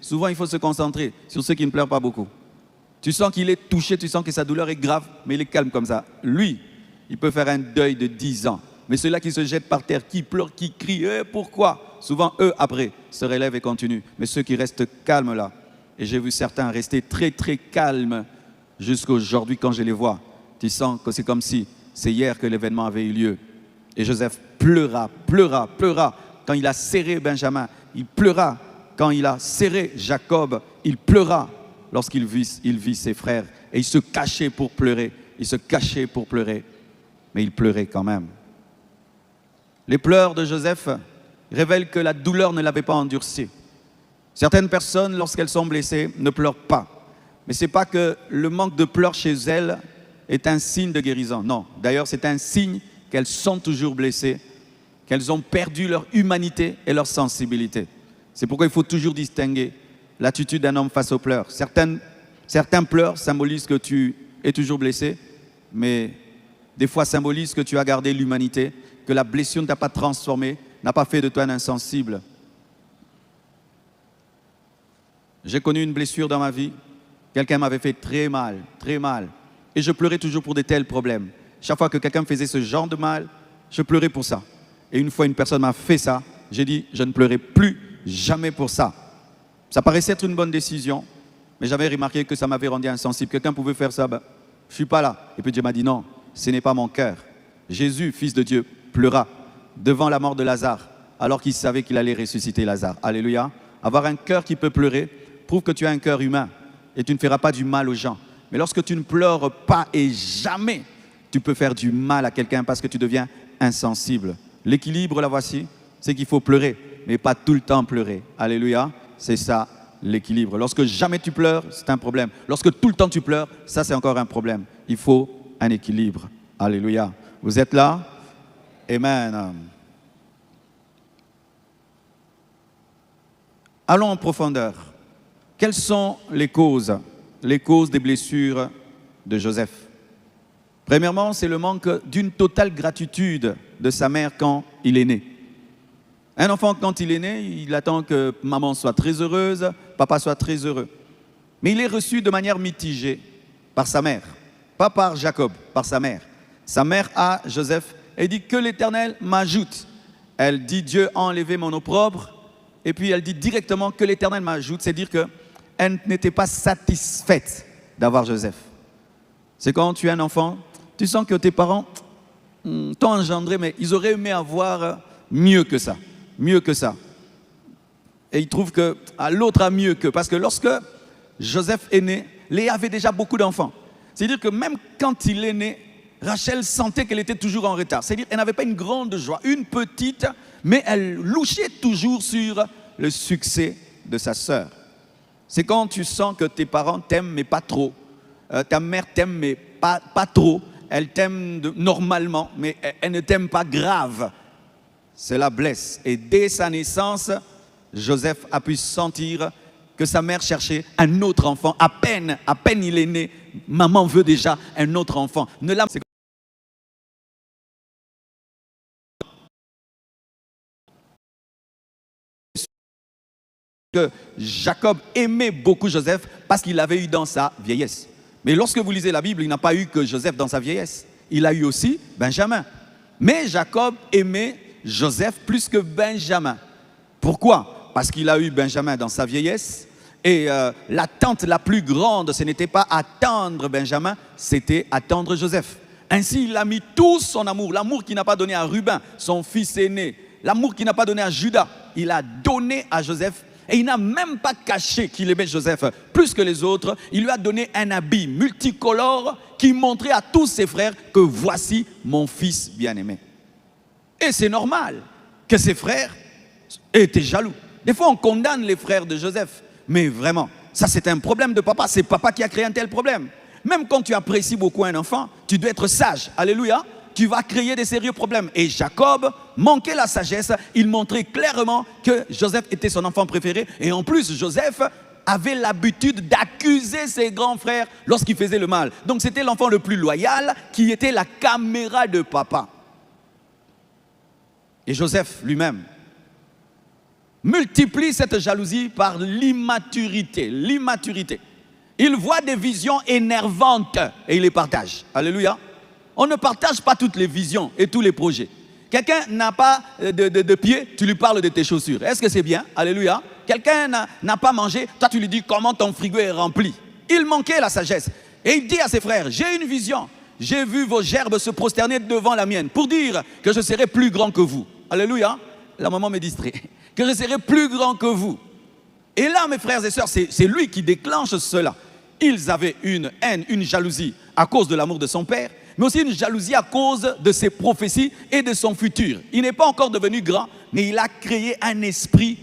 Souvent, il faut se concentrer sur ceux qui ne pleurent pas beaucoup. Tu sens qu'il est touché, tu sens que sa douleur est grave, mais il est calme comme ça. Lui, il peut faire un deuil de 10 ans. Mais ceux-là qui se jettent par terre, qui pleurent, qui crient, pourquoi? Souvent, eux, après, se relèvent et continuent. Mais ceux qui restent calmes là, et j'ai vu certains rester très, très calmes jusqu'à aujourd'hui quand je les vois. Tu sens que c'est comme si c'est hier que l'événement avait eu lieu. Et Joseph pleura, pleura, pleura quand il a serré Benjamin. Il pleura quand il a serré Jacob. Il pleura lorsqu'il vit ses frères. Et il se cachait pour pleurer. Il se cachait pour pleurer. Mais il pleurait quand même. Les pleurs de Joseph révèlent que la douleur ne l'avait pas endurci. Certaines personnes, lorsqu'elles sont blessées, ne pleurent pas. Mais ce n'est pas que le manque de pleurs chez elles est un signe de guérison. Non, d'ailleurs, c'est un signe qu'elles sont toujours blessées, qu'elles ont perdu leur humanité et leur sensibilité. C'est pourquoi il faut toujours distinguer l'attitude d'un homme face aux pleurs. Certains pleurs symbolisent que tu es toujours blessé, mais des fois symbolisent que tu as gardé l'humanité, que la blessure ne t'a pas transformé, n'a pas fait de toi un insensible. J'ai connu une blessure dans ma vie. Quelqu'un m'avait fait très mal, très mal. Et je pleurais toujours pour de tels problèmes. Chaque fois que quelqu'un me faisait ce genre de mal, je pleurais pour ça. Et une fois, une personne m'a fait ça, j'ai dit, je ne pleurerai plus jamais pour ça. Ça paraissait être une bonne décision, mais j'avais remarqué que ça m'avait rendu insensible. Quelqu'un pouvait faire ça, ben, je ne suis pas là. Et puis Dieu m'a dit, non, ce n'est pas mon cœur. Jésus, fils de Dieu, pleura devant la mort de Lazare, alors qu'il savait qu'il allait ressusciter Lazare. Alléluia. Avoir un cœur qui peut pleurer prouve que tu as un cœur humain et tu ne feras pas du mal aux gens. Mais lorsque tu ne pleures pas et jamais, tu peux faire du mal à quelqu'un parce que tu deviens insensible. L'équilibre, la voici, c'est qu'il faut pleurer, mais pas tout le temps pleurer. Alléluia, c'est ça l'équilibre. Lorsque jamais tu pleures, c'est un problème. Lorsque tout le temps tu pleures, ça c'est encore un problème. Il faut un équilibre. Alléluia. Vous êtes là? Amen. Allons en profondeur. Quelles sont les causes des blessures de Joseph? Premièrement, c'est le manque d'une totale gratitude de sa mère quand il est né. Un enfant, quand il est né, il attend que maman soit très heureuse, papa soit très heureux. Mais il est reçu de manière mitigée par sa mère, pas par Jacob, par sa mère. Sa mère a Joseph et dit que l'Éternel m'ajoute. Elle dit Dieu a enlevé mon opprobre et puis elle dit directement que l'Éternel m'ajoute, c'est dire qu'elle n'était pas satisfaite d'avoir Joseph. C'est quand tu es un enfant, tu sens que tes parents t'ont engendré, mais ils auraient aimé avoir mieux que ça. Mieux que ça. Et ils trouvent que l'autre a mieux que. Parce que lorsque Joseph est né, Léa avait déjà beaucoup d'enfants. C'est-à-dire que même quand il est né, Rachel sentait qu'elle était toujours en retard. C'est-à-dire qu'elle n'avait pas une grande joie, une petite, mais elle louchait toujours sur le succès de sa sœur. C'est quand tu sens que tes parents t'aiment, mais pas trop. Ta mère t'aime, mais pas trop. Elle t'aime normalement, mais elle ne t'aime pas grave. Cela blesse. Et dès sa naissance, Joseph a pu sentir que sa mère cherchait un autre enfant. À peine il est né, maman veut déjà un autre enfant. Que Jacob aimait beaucoup Joseph parce qu'il l'avait eu dans sa vieillesse. Mais lorsque vous lisez la Bible, il n'a pas eu que Joseph dans sa vieillesse. Il a eu aussi Benjamin. Mais Jacob aimait Joseph plus que Benjamin. Pourquoi? Parce qu'il a eu Benjamin dans sa vieillesse. Et l'attente la plus grande, ce n'était pas attendre Benjamin, c'était attendre Joseph. Ainsi, il a mis tout son amour, l'amour qu'il n'a pas donné à Ruben, son fils aîné, l'amour qu'il n'a pas donné à Judas, il a donné à Joseph. Et il n'a même pas caché qu'il aimait Joseph plus que les autres. Il lui a donné un habit multicolore qui montrait à tous ses frères que voici mon fils bien-aimé. Et c'est normal que ses frères étaient jaloux. Des fois, on condamne les frères de Joseph. Mais vraiment, ça c'est un problème de papa. C'est papa qui a créé un tel problème. Même quand tu apprécies beaucoup un enfant, tu dois être sage. Alléluia. Tu vas créer des sérieux problèmes. Et Jacob manquait la sagesse. Il montrait clairement que Joseph était son enfant préféré. Et en plus, Joseph avait l'habitude d'accuser ses grands frères lorsqu'ils faisaient le mal. Donc c'était l'enfant le plus loyal qui était la caméra de papa. Et Joseph lui-même, multiplie cette jalousie par l'immaturité. L'immaturité. Il voit des visions énervantes et il les partage. Alléluia. On ne partage pas toutes les visions et tous les projets. Quelqu'un n'a pas de pied, tu lui parles de tes chaussures. Est-ce que c'est bien? Alléluia. Quelqu'un n'a pas mangé, toi tu lui dis comment ton frigo est rempli. Il manquait la sagesse. Et il dit à ses frères, j'ai une vision. J'ai vu vos gerbes se prosterner devant la mienne pour dire que je serai plus grand que vous. Alléluia. La maman me distrait. Que je serai plus grand que vous. Et là, mes frères et sœurs, c'est lui qui déclenche cela. Ils avaient une haine, une jalousie à cause de l'amour de son père, mais aussi une jalousie à cause de ses prophéties et de son futur. Il n'est pas encore devenu grand, mais il a créé un esprit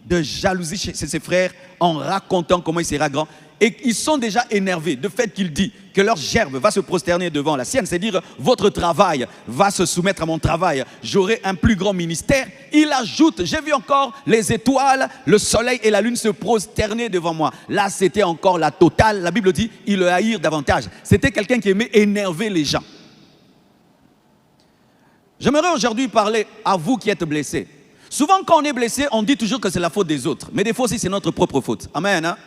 de jalousie chez ses frères en racontant comment il sera grand. Et ils sont déjà énervés de fait qu'il dit que leur gerbe va se prosterner devant la sienne, c'est-à-dire votre travail va se soumettre à mon travail, j'aurai un plus grand ministère. Il ajoute, j'ai vu encore les étoiles, le soleil et la lune se prosterner devant moi. Là, c'était encore la totale. La Bible dit, ils le haïrent davantage. C'était quelqu'un qui aimait énerver les gens. J'aimerais aujourd'hui parler à vous qui êtes blessés. Souvent, quand on est blessé, on dit toujours que c'est la faute des autres. Mais des fois aussi, c'est notre propre faute. Amen, hein?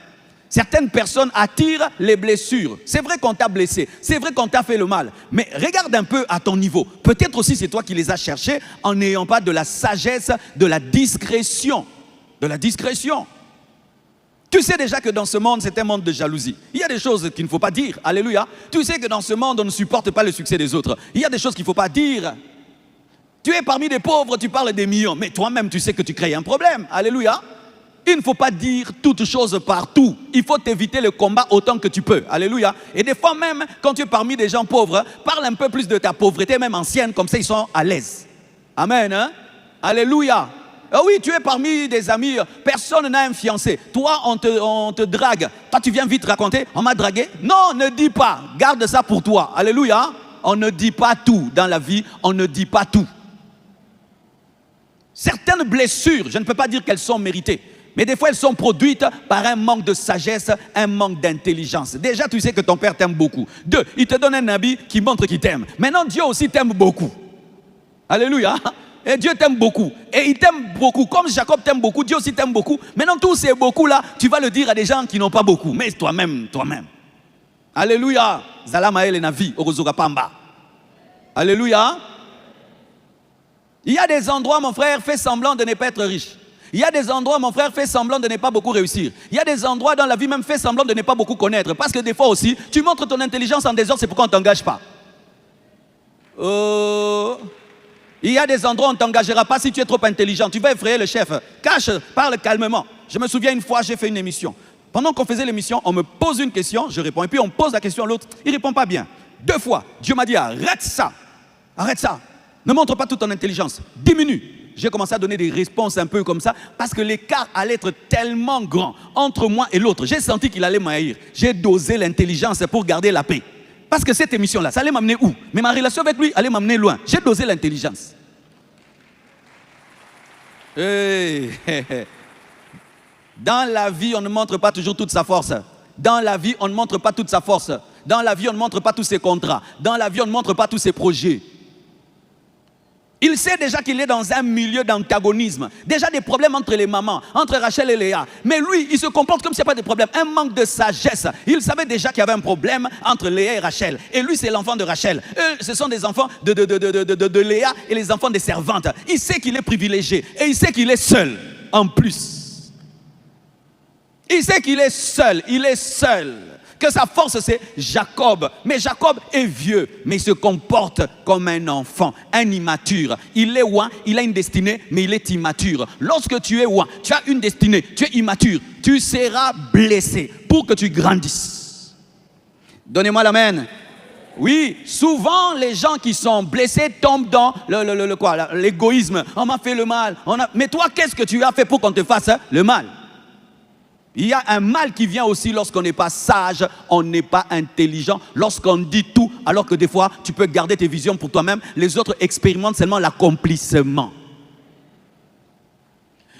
Certaines personnes attirent les blessures. C'est vrai qu'on t'a blessé, c'est vrai qu'on t'a fait le mal. Mais regarde un peu à ton niveau. Peut-être aussi c'est toi qui les as cherchés en n'ayant pas de la sagesse, de la discrétion. De la discrétion. Tu sais déjà que dans ce monde, c'est un monde de jalousie. Il y a des choses qu'il ne faut pas dire. Alléluia. Tu sais que dans ce monde, on ne supporte pas le succès des autres. Il y a des choses qu'il ne faut pas dire. Tu es parmi des pauvres, tu parles des millions. Mais toi-même, tu sais que tu crées un problème. Alléluia. Il ne faut pas dire toutes choses partout. Il faut éviter le combat autant que tu peux. Alléluia. Et des fois même, quand tu es parmi des gens pauvres, parle un peu plus de ta pauvreté, même ancienne, comme ça ils sont à l'aise. Amen. Hein? Alléluia. Ah oui, tu es parmi des amis, personne n'a un fiancé. Toi, on te drague. Toi, tu viens vite raconter, on m'a dragué. Non, ne dis pas. Garde ça pour toi. Alléluia. On ne dit pas tout dans la vie. On ne dit pas tout. Certaines blessures, je ne peux pas dire qu'elles sont méritées. Mais des fois, elles sont produites par un manque de sagesse, un manque d'intelligence. Déjà, tu sais que ton père t'aime beaucoup. 2, il te donne un habit qui montre qu'il t'aime. Maintenant, Dieu aussi t'aime beaucoup. Alléluia. Et Dieu t'aime beaucoup. Et il t'aime beaucoup. Comme Jacob t'aime beaucoup, Dieu aussi t'aime beaucoup. Maintenant, tous ces beaucoup-là, tu vas le dire à des gens qui n'ont pas beaucoup. Mais toi-même. Alléluia. Zalamael et Navi, Orozogapamba. Alléluia. Il y a des endroits, mon frère, fais semblant de ne pas être riche. Il y a des endroits, mon frère, fais semblant de ne pas beaucoup réussir. Il y a des endroits dans la vie, même fais semblant de ne pas beaucoup connaître. Parce que des fois aussi, tu montres ton intelligence en désordre, c'est pourquoi on ne t'engage pas. Il y a des endroits où on ne t'engagera pas si tu es trop intelligent. Tu vas effrayer le chef. Cache, parle calmement. Je me souviens une fois, j'ai fait une émission. Pendant qu'on faisait l'émission, on me pose une question, je réponds. Et puis on pose la question à l'autre, il ne répond pas bien. 2 fois, Dieu m'a dit, arrête ça. Arrête ça. Ne montre pas toute ton intelligence. Diminue. J'ai commencé à donner des réponses un peu comme ça parce que l'écart allait être tellement grand entre moi et l'autre. J'ai senti qu'il allait m'haïr. J'ai dosé l'intelligence pour garder la paix. Parce que cette émission-là, ça allait m'amener où? Mais ma relation avec lui allait m'amener loin. J'ai dosé l'intelligence. Dans la vie, on ne montre pas toujours toute sa force. Dans la vie, on ne montre pas toute sa force. Dans la vie, on ne montre pas tous ses contrats. Dans la vie, on ne montre pas tous ses projets. Il sait déjà qu'il est dans un milieu d'antagonisme. Déjà des problèmes entre les mamans, entre Rachel et Léa. Mais lui, il se comporte comme s'il n'y a pas de problème. Un manque de sagesse. Il savait déjà qu'il y avait un problème entre Léa et Rachel. Et lui, c'est l'enfant de Rachel. Eux, ce sont des enfants de Léa et les enfants des servantes. Il sait qu'il est privilégié. Et il sait qu'il est seul, en plus. Il sait qu'il est seul. Il est seul. Que sa force c'est Jacob. Mais Jacob est vieux, mais il se comporte comme un enfant, un immature. Il est ouin, il a une destinée, mais il est immature. Lorsque tu es ouin, tu as une destinée, tu es immature, tu seras blessé pour que tu grandisses. Donnez-moi l'amen. Oui, souvent les gens qui sont blessés tombent dans l'égoïsme. On m'a fait le mal. Mais toi, qu'est-ce que tu as fait pour qu'on te fasse le mal? Il y a un mal qui vient aussi lorsqu'on n'est pas sage, on n'est pas intelligent, lorsqu'on dit tout, alors que des fois, tu peux garder tes visions pour toi-même, les autres expérimentent seulement l'accomplissement.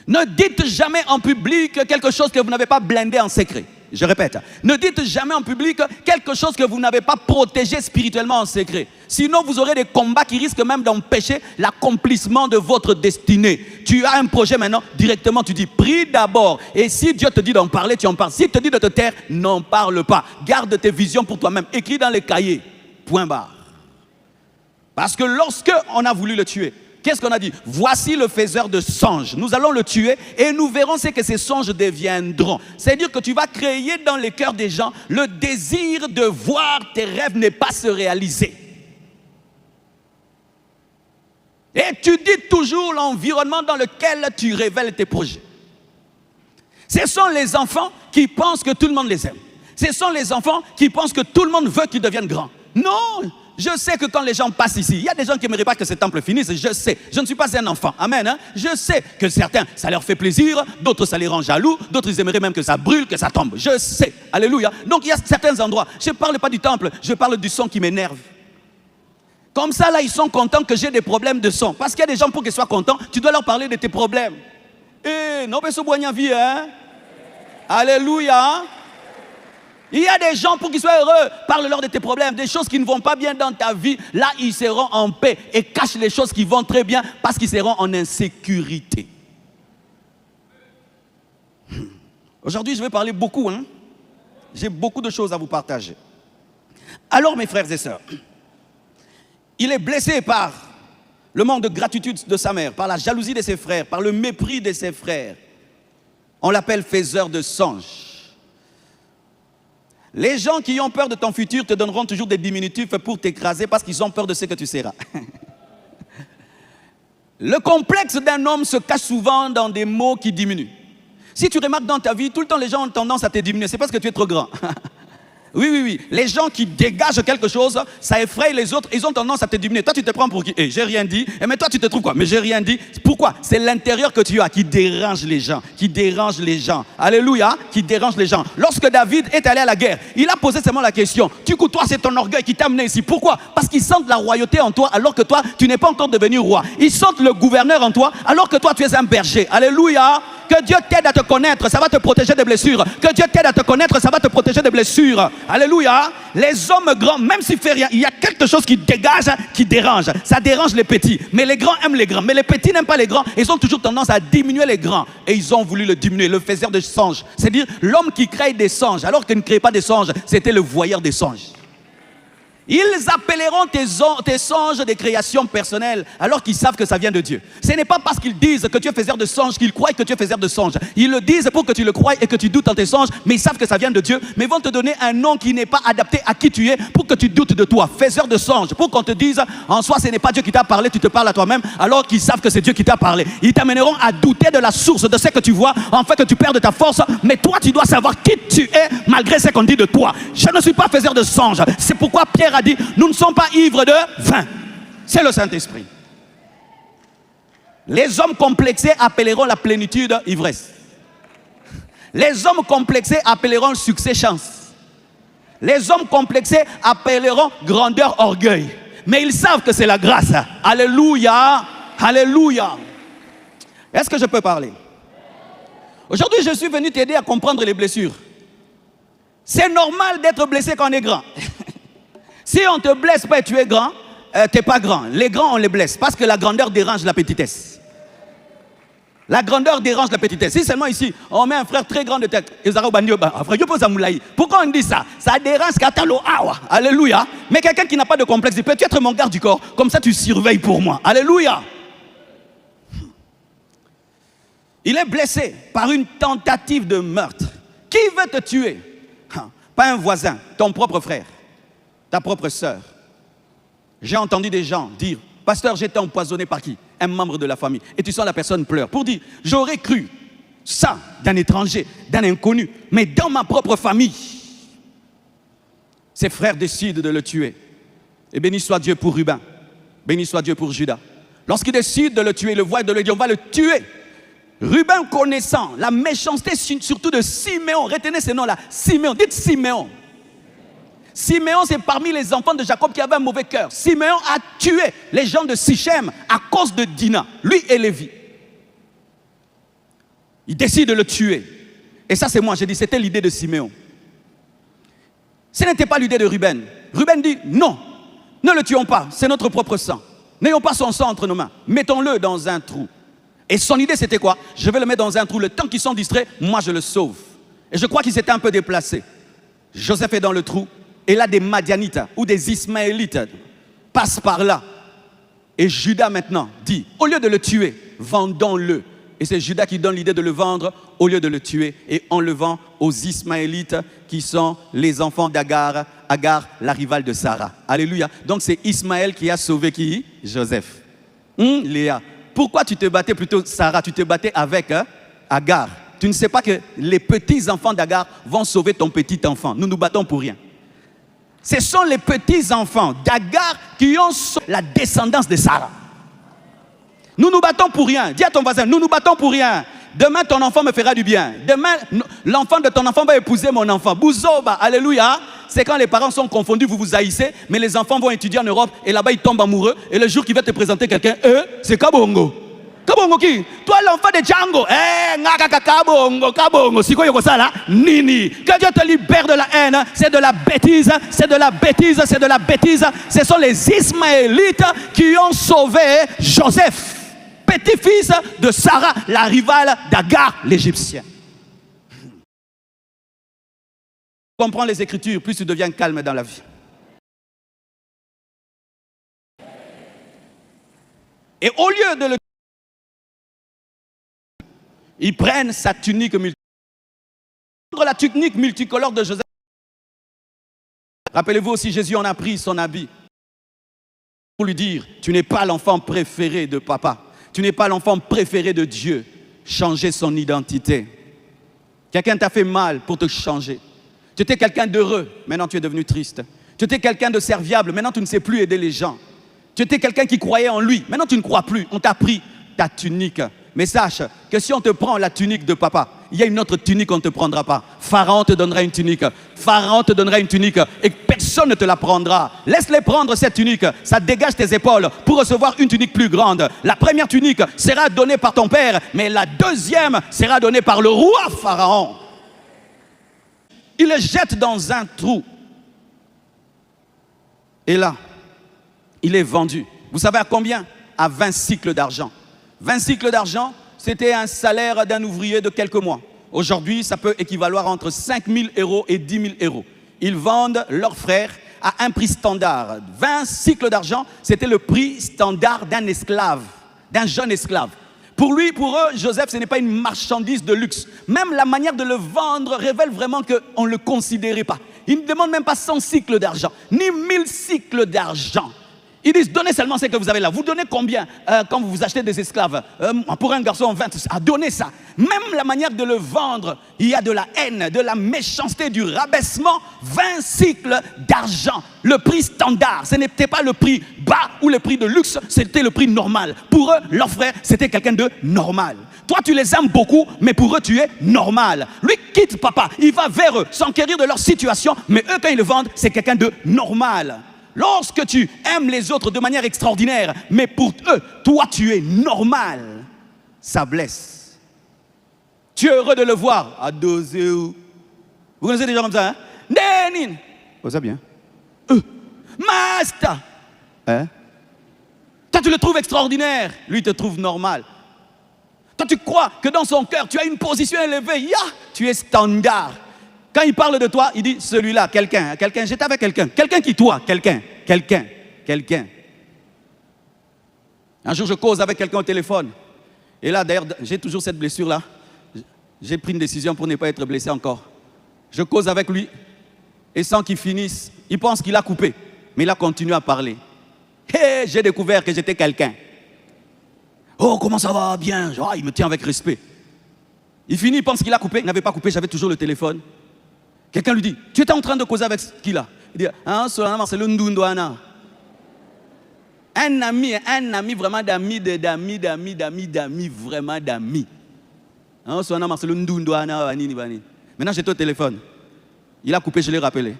Ne dites jamais en public quelque chose que vous n'avez pas blindé en secret. Je répète, ne dites jamais en public quelque chose que vous n'avez pas protégé spirituellement en secret. Sinon, vous aurez des combats qui risquent même d'empêcher l'accomplissement de votre destinée. Tu as un projet maintenant, directement tu dis, prie d'abord. Et si Dieu te dit d'en parler, tu en parles. S'il te dit de te taire, n'en parle pas. Garde tes visions pour toi-même. Écris dans les cahiers. Point barre. Parce que lorsque on a voulu le tuer, qu'est-ce qu'on a dit? Voici le faiseur de songes. Nous allons le tuer et nous verrons ce que ces songes deviendront. C'est-à-dire que tu vas créer dans les cœurs des gens le désir de voir tes rêves ne pas se réaliser. Et tu dis toujours l'environnement dans lequel tu révèles tes projets. Ce sont les enfants qui pensent que tout le monde les aime. Ce sont les enfants qui pensent que tout le monde veut qu'ils deviennent grands. Non! Je sais que quand les gens passent ici, il y a des gens qui n'aimeraient pas que ce temple finisse, je sais. Je ne suis pas un enfant, amen. Hein? Je sais que certains, ça leur fait plaisir, d'autres, ça les rend jaloux, d'autres, ils aimeraient même que ça brûle, que ça tombe. Je sais, alléluia. Donc il y a certains endroits, je ne parle pas du temple, je parle du son qui m'énerve. Comme ça, là, ils sont contents que j'ai des problèmes de son. Parce qu'il y a des gens, pour qu'ils soient contents, tu dois leur parler de tes problèmes. Eh, non, mais ce boignan vie, hein? Alléluia. Il y a des gens, pour qu'ils soient heureux, parle-leur de tes problèmes, des choses qui ne vont pas bien dans ta vie. Là, ils seront en paix et cachent les choses qui vont très bien parce qu'ils seront en insécurité. Aujourd'hui, je vais parler beaucoup. Hein? J'ai beaucoup de choses à vous partager. Alors, mes frères et sœurs, il est blessé par le manque de gratitude de sa mère, par la jalousie de ses frères, par le mépris de ses frères. On l'appelle faiseur de songes. Les gens qui ont peur de ton futur te donneront toujours des diminutifs pour t'écraser parce qu'ils ont peur de ce que tu seras. Le complexe d'un homme se cache souvent dans des mots qui diminuent. Si tu remarques dans ta vie, tout le temps les gens ont tendance à te diminuer, c'est parce que tu es trop grand. Oui. Les gens qui dégagent quelque chose, ça effraie les autres, ils ont tendance à te diminuer. Toi, tu te prends pour qui? J'ai rien dit. Mais toi, tu te trouves quoi? Mais j'ai rien dit. Pourquoi? C'est l'intérieur que tu as qui dérange les gens. Qui dérange les gens. Alléluia. Qui dérange les gens. Lorsque David est allé à la guerre, il a posé seulement la question. Du coup, toi, c'est ton orgueil qui t'a amené ici. Pourquoi? Parce qu'ils sentent la royauté en toi alors que toi, tu n'es pas encore devenu roi. Ils sentent le gouverneur en toi alors que toi, tu es un berger. Alléluia. Que Dieu t'aide à te connaître, ça va te protéger des blessures. Que Dieu t'aide à te connaître, ça va te protéger des blessures. Alléluia. Les hommes grands, même s'ils ne font rien, il y a quelque chose qui dégage, qui dérange. Ça dérange les petits. Mais les grands aiment les grands. Mais les petits n'aiment pas les grands. Ils ont toujours tendance à diminuer les grands. Et ils ont voulu le diminuer, le faiseur de songes. C'est-à-dire l'homme qui crée des songes, alors qu'il ne crée pas des songes, c'était le voyeur des songes. Ils appelleront tes songes des créations personnelles alors qu'ils savent que ça vient de Dieu. Ce n'est pas parce qu'ils disent que tu es faiseur de songes qu'ils croient que tu es faiseur de songes. Ils le disent pour que tu le croies et que tu doutes en tes songes, mais ils savent que ça vient de Dieu. Mais ils vont te donner un nom qui n'est pas adapté à qui tu es pour que tu doutes de toi. Faiseur de songes, pour qu'on te dise en soi ce n'est pas Dieu qui t'a parlé, tu te parles à toi-même alors qu'ils savent que c'est Dieu qui t'a parlé. Ils t'amèneront à douter de la source de ce que tu vois, en fait que tu perds de ta force. Mais toi tu dois savoir qui tu es malgré ce qu'on dit de toi. Je ne suis pas faiseur de songes. C'est pourquoi Pierre a dit, nous ne sommes pas ivres de vin. C'est le Saint-Esprit. Les hommes complexés appelleront la plénitude ivresse. Les hommes complexés appelleront le succès chance. Les hommes complexés appelleront grandeur orgueil. Mais ils savent que c'est la grâce. Alléluia. Alléluia. Est-ce que je peux parler? Aujourd'hui, je suis venu t'aider à comprendre les blessures. C'est normal d'être blessé quand on est grand. Si on ne te blesse pas et tu es grand, tu n'es pas grand. Les grands, on les blesse parce que la grandeur dérange la petitesse. La grandeur dérange la petitesse. Si seulement ici, on met un frère très grand de tête, pourquoi on dit ça? Ça dérange Katalo Awa. Alléluia. Mais quelqu'un qui n'a pas de complexe, il peut être mon garde du corps, comme ça tu surveilles pour moi. Alléluia. Il est blessé par une tentative de meurtre. Qui veut te tuer? Pas un voisin, ton propre frère. Ta propre sœur. J'ai entendu des gens dire, pasteur, j'ai été empoisonné par qui? Un membre de la famille. Et tu sens la personne pleure pour dire, j'aurais cru ça d'un étranger, d'un inconnu, mais dans ma propre famille. Ses frères décident de le tuer. Et béni soit Dieu pour Ruben. Béni soit Dieu pour Judas. Lorsqu'ils décident de le tuer, le voient et de lui dire, on va le tuer. Ruben connaissant la méchanceté surtout de Siméon, retenez ce nom-là, Siméon, dites Siméon. Siméon, c'est parmi les enfants de Jacob qui avaient un mauvais cœur. Siméon a tué les gens de Sichem à cause de Dina, lui et Lévi. Il décide de le tuer. Et ça, c'est moi, j'ai dit, c'était l'idée de Siméon. Ce n'était pas l'idée de Ruben. Ruben dit non, ne le tuons pas, c'est notre propre sang. N'ayons pas son sang entre nos mains, mettons-le dans un trou. Et son idée c'était quoi? Je vais le mettre dans un trou, le temps qu'ils sont distraits, moi je le sauve. Et je crois qu'il s'était un peu déplacé. Joseph est dans le trou, et là des Madianites ou des Ismaélites passent par là. Et Judas maintenant dit, au lieu de le tuer, vendons-le. Et c'est Judas qui donne l'idée de le vendre au lieu de le tuer. Et on le vend aux Ismaélites qui sont les enfants d'Agar, Agar, la rivale de Sarah. Alléluia. Donc c'est Ismaël qui a sauvé qui? Joseph. Léa. Pourquoi tu te battais plutôt, Sarah? Tu te battais avec Agar. Tu ne sais pas que les petits-enfants d'Agar vont sauver ton petit-enfant. Nous nous battons pour rien. Ce sont les petits-enfants d'Agar qui ont sauvé la descendance de Sarah. Nous nous battons pour rien. Dis à ton voisin, nous nous battons pour rien. Demain, ton enfant me fera du bien. Demain, l'enfant de ton enfant va épouser mon enfant. Bouzoba, alléluia. C'est quand les parents sont confondus, vous vous haïssez, mais les enfants vont étudier en Europe et là-bas, ils tombent amoureux. Et le jour qu'il va te présenter quelqu'un, c'est Kabongo. Kabongo qui? Toi, l'enfant de Django. Kabongo. C'est quoi ça là? Nini. Que Dieu te libère de la haine. C'est de la bêtise. C'est de la bêtise. C'est de la bêtise. Ce sont les Ismaélites qui ont sauvé Joseph, petit-fils de Sarah, la rivale d'Agar, l'Égyptien. Tu comprends les Écritures, plus tu deviens calme dans la vie. Et au lieu de le... Ils prennent sa tunique multicolore. La tunique multicolore de Joseph. Rappelez-vous aussi, Jésus en a pris son habit pour lui dire, tu n'es pas l'enfant préféré de papa. Tu n'es pas l'enfant préféré de Dieu. Changer son identité. Quelqu'un t'a fait mal pour te changer. Tu étais quelqu'un d'heureux, maintenant tu es devenu triste. Tu étais quelqu'un de serviable, maintenant tu ne sais plus aider les gens. Tu étais quelqu'un qui croyait en lui, maintenant tu ne crois plus. On t'a pris ta tunique. Mais sache que si on te prend la tunique de papa, il y a une autre tunique qu'on ne te prendra pas. Pharaon te donnera une tunique. Pharaon te donnera une tunique et personne ne te la prendra. Laisse-les prendre cette tunique. Ça dégage tes épaules pour recevoir une tunique plus grande. La première tunique sera donnée par ton père, mais la deuxième sera donnée par le roi Pharaon. Il le jette dans un trou. Et là, il est vendu. Vous savez à combien? À 20 cycles d'argent. 20 cycles d'argent, c'était un salaire d'un ouvrier de quelques mois. Aujourd'hui, ça peut équivaloir entre 5 000 € et 10 000 €. Ils vendent leurs frères à un prix standard. 20 cycles d'argent, c'était le prix standard d'un esclave, d'un jeune esclave. Pour lui, pour eux, Joseph, ce n'est pas une marchandise de luxe. Même la manière de le vendre révèle vraiment qu'on ne le considérait pas. Ils ne demandent même pas 100 cycles d'argent, ni 1000 cycles d'argent. Ils disent, donnez seulement ce que vous avez là. Vous donnez combien quand vous achetez des esclaves? Pour un garçon, 20. Donnez ça. Même la manière de le vendre, il y a de la haine, de la méchanceté, du rabaissement. 20 cycles d'argent. Le prix standard. Ce n'était pas le prix bas ou le prix de luxe, c'était le prix normal. Pour eux, leur frère, c'était quelqu'un de normal. Toi, tu les aimes beaucoup, mais pour eux, tu es normal. Lui quitte papa. Il va vers eux, s'enquérir de leur situation. Mais eux, quand ils le vendent, c'est quelqu'un de normal. Lorsque tu aimes les autres de manière extraordinaire, mais pour eux, toi tu es normal, ça blesse. Tu es heureux de le voir. Vous connaissez des gens comme ça, hein? Nénine. Oh, ça bien. Master. Hein? Toi tu le trouves extraordinaire, lui il te trouve normal. Toi tu crois que dans son cœur tu as une position élevée, tu es standard. Quand il parle de toi, il dit celui-là, quelqu'un, j'étais avec quelqu'un. Quelqu'un qui toi, quelqu'un. Un jour, je cause avec quelqu'un au téléphone. Et là, d'ailleurs, j'ai toujours cette blessure-là. J'ai pris une décision pour ne pas être blessé encore. Je cause avec lui. Et sans qu'il finisse, il pense qu'il a coupé. Mais il a continué à parler. Hey, j'ai découvert que j'étais quelqu'un. Oh, comment ça va? Bien. Il me tient avec respect. Il finit, il pense qu'il a coupé. Il n'avait pas coupé, j'avais toujours le téléphone. Quelqu'un lui dit, tu étais en train de causer avec qui là? Il dit, c'est le Ndundouana. Un ami vraiment d'amis, vraiment d'amis. C'est le Ndundouana. Maintenant j'étais au téléphone. Il a coupé, je l'ai rappelé.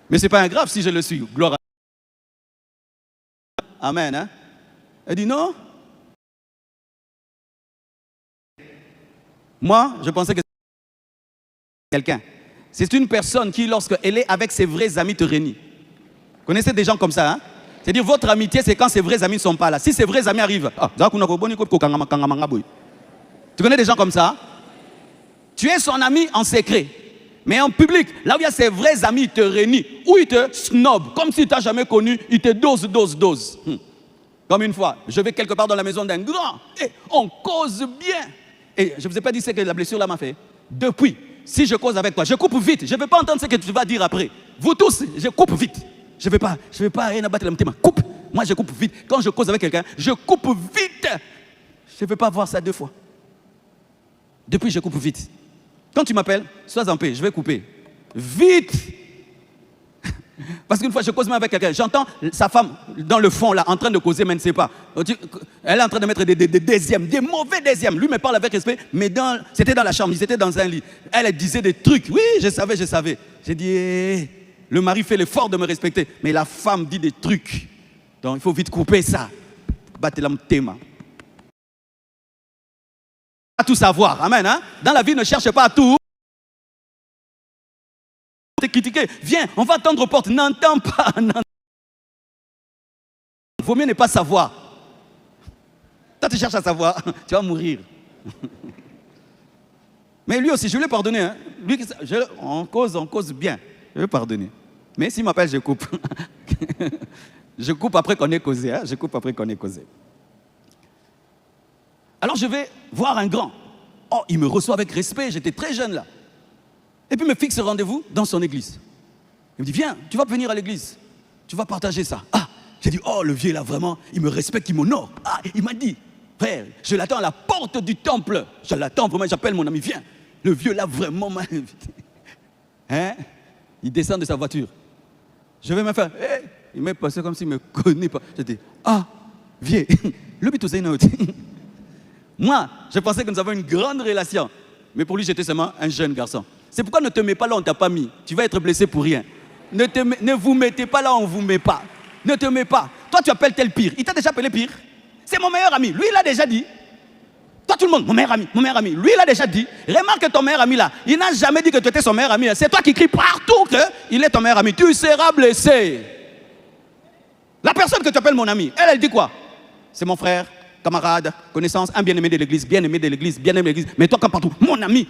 Mais c'est pas grave si je le suis. Gloire à Dieu. Amen. Hein? Elle dit non. Moi, je pensais que quelqu'un. C'est une personne qui, lorsqu'elle est avec ses vrais amis, te réunit. Vous connaissez des gens comme ça, hein? C'est-à-dire, votre amitié, c'est quand ses vrais amis ne sont pas là. Si ses vrais amis arrivent, tu connais des gens comme ça? Tu es son ami en secret. Mais en public, là où il y a ses vrais amis, il te réunit. Ou il te snob, comme si tu n'as jamais connu, il te dose. Comme une fois, je vais quelque part dans la maison d'un grand, et on cause bien. Et je ne vous ai pas dit ce que la blessure là m'a fait. Depuis, si je cause avec toi, je coupe vite. Je ne veux pas entendre ce que tu vas dire après. Vous tous, je coupe vite. Je ne vais pas rien abattre le thème. Coupe. Moi, je coupe vite. Quand je cause avec quelqu'un, je coupe vite. Je ne veux pas voir ça 2 fois. Depuis, je coupe vite. Quand tu m'appelles, sois en paix, je vais couper. Vite. Parce qu'une fois, je cause même avec quelqu'un. J'entends sa femme dans le fond, là, en train de causer, mais elle ne sait pas. Elle est en train de mettre des deuxièmes, des mauvais deuxièmes. Lui me parle avec respect, mais c'était dans la chambre, ils étaient dans un lit. Elle disait des trucs. Oui, je savais. J'ai dit, le mari fait l'effort de me respecter, mais la femme dit des trucs. Donc, il faut vite couper ça. Battez l'âme thème. Pas tout savoir. Amen. Hein? Dans la vie, ne cherche pas à tout. Te critiquer. Viens, on va tendre aux portes. N'entends pas. Il vaut mieux ne pas savoir. Toi, tu cherches à savoir. Tu vas mourir. Mais lui aussi, je lui ai pardonné. Hein. Lui, on cause bien. Je lui ai pardonné. Mais s'il m'appelle, je coupe. Je coupe après qu'on ait causé. Hein. Je coupe après qu'on ait causé. Alors je vais voir un grand. Oh, il me reçoit avec respect, j'étais très jeune là. Et puis il me fixe rendez-vous dans son église. Il me dit, viens, tu vas venir à l'église. Tu vas partager ça. Ah, j'ai dit, oh, le vieux là, vraiment, il me respecte, il m'honore. Ah, il m'a dit, frère, je l'attends à la porte du temple. Je l'attends vraiment, j'appelle mon ami, viens. Le vieux là, vraiment m'a invité. Hein? Il descend de sa voiture. Je vais me faire, hey! Il m'est passé comme s'il ne me connaît pas. J'ai dit, ah, vieux, le but c'est autre. Moi, je pensais que nous avons une grande relation. Mais pour lui, j'étais seulement un jeune garçon. C'est pourquoi ne te mets pas là où on ne t'a pas mis. Tu vas être blessé pour rien. Ne vous mettez pas là où on ne vous met pas. Ne te mets pas. Toi, tu appelles tel pire. Il t'a déjà appelé pire. C'est mon meilleur ami. Lui, il a déjà dit. Toi, tout le monde, mon meilleur ami. Lui, il a déjà dit. Remarque que ton meilleur ami là, il n'a jamais dit que tu étais son meilleur ami. C'est toi qui cries partout qu'il est ton meilleur ami. Tu seras blessé. La personne que tu appelles mon ami, elle dit quoi? C'est mon frère, camarade, connaissance, un bien-aimé de l'église, bien-aimé de l'église. Mais toi, comme partout, mon ami,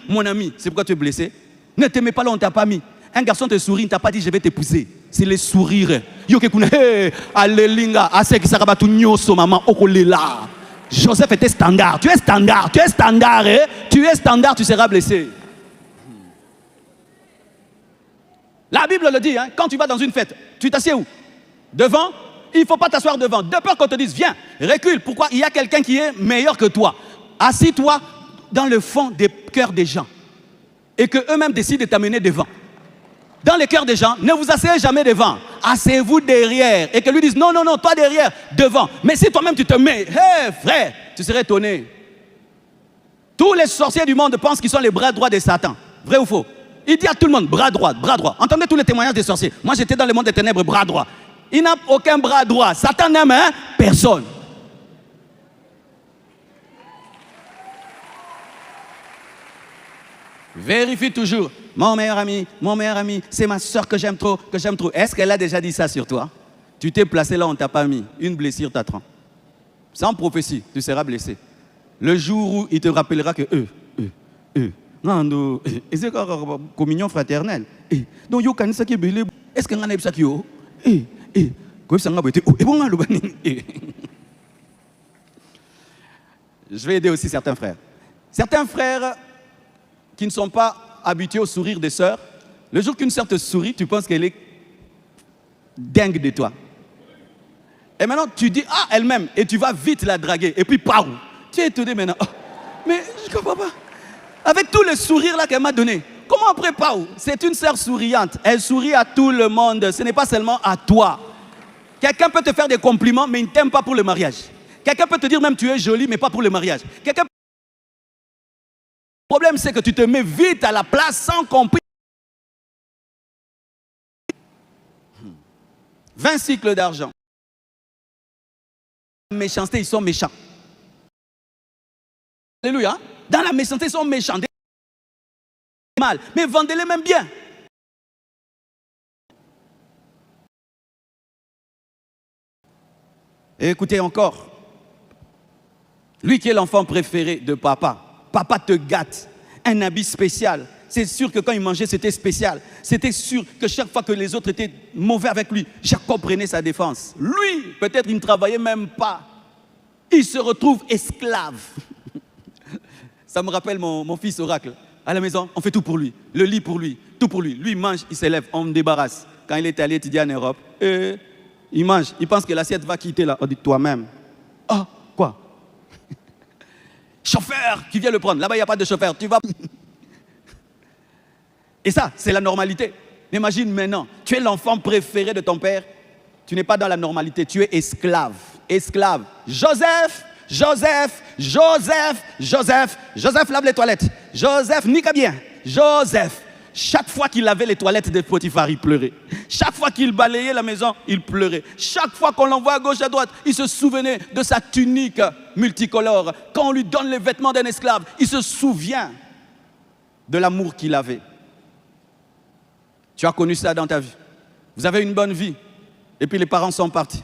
c'est pourquoi tu es blessé. Ne te mets pas là, on ne t'a pas mis. Un garçon te sourit, il ne t'a pas dit je vais t'épouser. C'est les sourires. Joseph était standard. Tu es standard, tu seras blessé. La Bible le dit, hein, quand tu vas dans une fête, tu t'assieds où? Devant? Il ne faut pas t'asseoir devant. De peur qu'on te dise, viens, recule. Pourquoi? Il y a quelqu'un qui est meilleur que toi. Assis-toi dans le fond des cœurs des gens. Et qu'eux-mêmes décident de t'amener devant. Dans les cœurs des gens, ne vous asseyez jamais devant. Asseyez-vous derrière. Et que lui dise, non, toi derrière, devant. Mais si toi-même tu te mets, hé frère, tu serais étonné. Tous les sorciers du monde pensent qu'ils sont les bras droits de Satan. Vrai ou faux? Il dit à tout le monde, bras droit. Entendez tous les témoignages des sorciers. Moi j'étais dans le monde des ténèbres, bras droit. Il n'a aucun bras droit. Satan n'aime personne. Vérifie toujours. Mon meilleur ami, c'est ma soeur que j'aime trop. Est-ce qu'elle a déjà dit ça sur toi? Tu t'es placé là, on ne t'a pas mis. Une blessure t'attend. Sans prophétie, tu seras blessé. Le jour où il te rappellera que non, c'est communion fraternelle. Donc, est-ce qu'on a ça qui je vais aider aussi certains frères. Certains frères qui ne sont pas habitués au sourire des sœurs, le jour qu'une sœur te sourit, tu penses qu'elle est dingue de toi. Et maintenant, tu dis, ah, elle-même, et tu vas vite la draguer. Et puis, pao, tu es étonné maintenant. Oh, mais je ne comprends pas. Avec tout le sourire là qu'elle m'a donné, comment après pao? C'est une sœur souriante. Elle sourit à tout le monde. Ce n'est pas seulement à toi. Quelqu'un peut te faire des compliments, mais il ne t'aime pas pour le mariage. Quelqu'un peut te dire même tu es jolie, mais pas pour le mariage. Le problème, c'est que tu te mets vite à la place sans compris. 20 cycles d'argent. Dans la méchanceté, ils sont méchants. Alléluia. Dans la méchanceté, ils sont méchants. mal, mais vendez-les même bien. Et écoutez encore, lui qui est l'enfant préféré de papa, papa te gâte, un habit spécial. C'est sûr que quand il mangeait, c'était spécial. C'était sûr que chaque fois que les autres étaient mauvais avec lui, Jacob prenait sa défense. Lui, peut-être il ne travaillait même pas. Il se retrouve esclave. Ça me rappelle mon fils Oracle. À la maison, on fait tout pour lui. Le lit pour lui, tout pour lui. Lui, il mange, il s'élève, on me débarrasse. Quand il est allé étudier en Europe, il mange, il pense que l'assiette va quitter là. On dit toi-même. Ah, quoi? Chauffeur qui vient le prendre. Là-bas, il n'y a pas de chauffeur. Tu vas... Et ça, c'est la normalité. Imagine maintenant, tu es l'enfant préféré de ton père. Tu n'es pas dans la normalité, tu es esclave. Esclave. Joseph, Joseph, Joseph, Joseph. Joseph lave les toilettes. Joseph nique bien. Joseph. Chaque fois qu'il lavait les toilettes de Potiphar, il pleurait. Chaque fois qu'il balayait la maison, il pleurait. Chaque fois qu'on l'envoie à gauche, à droite, il se souvenait de sa tunique multicolore. Quand on lui donne les vêtements d'un esclave, il se souvient de l'amour qu'il avait. Tu as connu ça dans ta vie. Vous avez une bonne vie. Et puis les parents sont partis.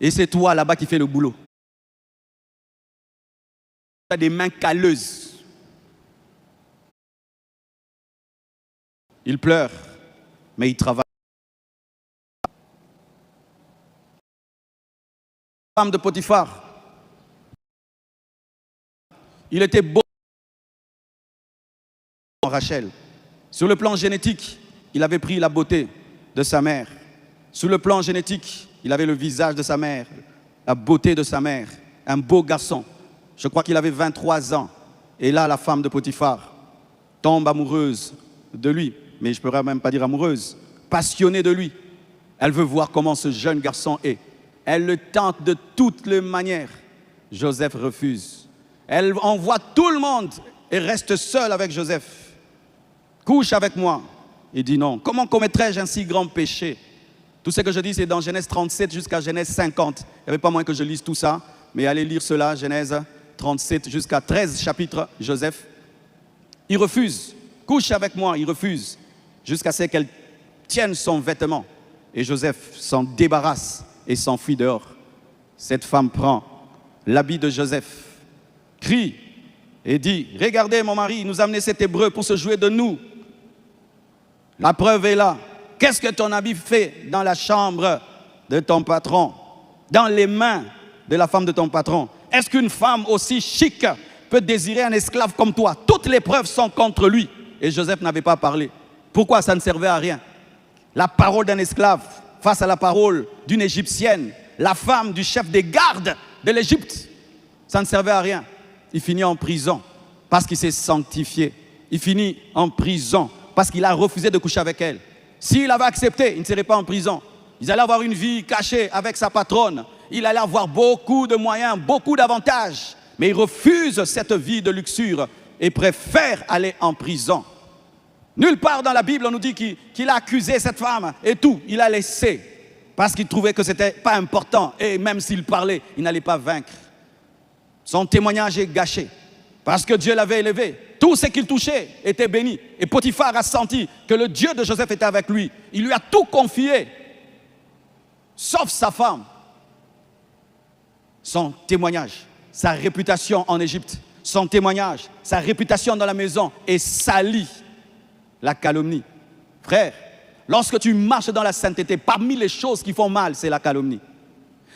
Et c'est toi là-bas qui fais le boulot. Tu as des mains calleuses. Il pleure, mais il travaille. La femme de Potiphar. Il était beau. Rachel. Sur le plan génétique, il avait pris la beauté de sa mère. Sur le plan génétique, il avait le visage de sa mère, la beauté de sa mère, un beau garçon. Je crois qu'il avait 23 ans. Et là, la femme de Potiphar tombe amoureuse de lui. Mais je ne pourrais même pas dire amoureuse, passionnée de lui. Elle veut voir comment ce jeune garçon est. Elle le tente de toutes les manières. Joseph refuse. Elle envoie tout le monde et reste seule avec Joseph. Couche avec moi. Il dit non. Comment commettrais-je un si grand péché? Tout ce que je dis, c'est dans Genèse 37 jusqu'à Genèse 50. Il n'y avait pas moyen que je lise tout ça, mais allez lire cela, Genèse 37 jusqu'à 13 chapitres, Joseph. Il refuse. Couche avec moi, il refuse. Jusqu'à ce qu'elle tienne son vêtement. Et Joseph s'en débarrasse et s'enfuit dehors. Cette femme prend l'habit de Joseph, crie et dit, regardez mon mari, il nous a amené cet Hébreu pour se jouer de nous. La preuve est là. Qu'est-ce que ton habit fait dans la chambre de ton patron, dans les mains de la femme de ton patron? Est-ce qu'une femme aussi chic peut désirer un esclave comme toi? Toutes les preuves sont contre lui. Et Joseph n'avait pas parlé. Pourquoi? Ça ne servait à rien. La parole d'un esclave face à la parole d'une Égyptienne, la femme du chef des gardes de l'Égypte, ça ne servait à rien. Il finit en prison parce qu'il s'est sanctifié. Il finit en prison parce qu'il a refusé de coucher avec elle. S'il avait accepté, il ne serait pas en prison. Il allait avoir une vie cachée avec sa patronne. Il allait avoir beaucoup de moyens, beaucoup d'avantages. Mais il refuse cette vie de luxure et préfère aller en prison. Nulle part dans la Bible, on nous dit qu'il a accusé cette femme et tout. Il a laissé parce qu'il trouvait que ce n'était pas important. Et même s'il parlait, il n'allait pas vaincre. Son témoignage est gâché parce que Dieu l'avait élevé. Tout ce qu'il touchait était béni. Et Potiphar a senti que le Dieu de Joseph était avec lui. Il lui a tout confié, sauf sa femme. Son témoignage, sa réputation en Égypte, son témoignage, sa réputation dans la maison est sali. La calomnie. Frère, lorsque tu marches dans la sainteté, parmi les choses qui font mal, c'est la calomnie.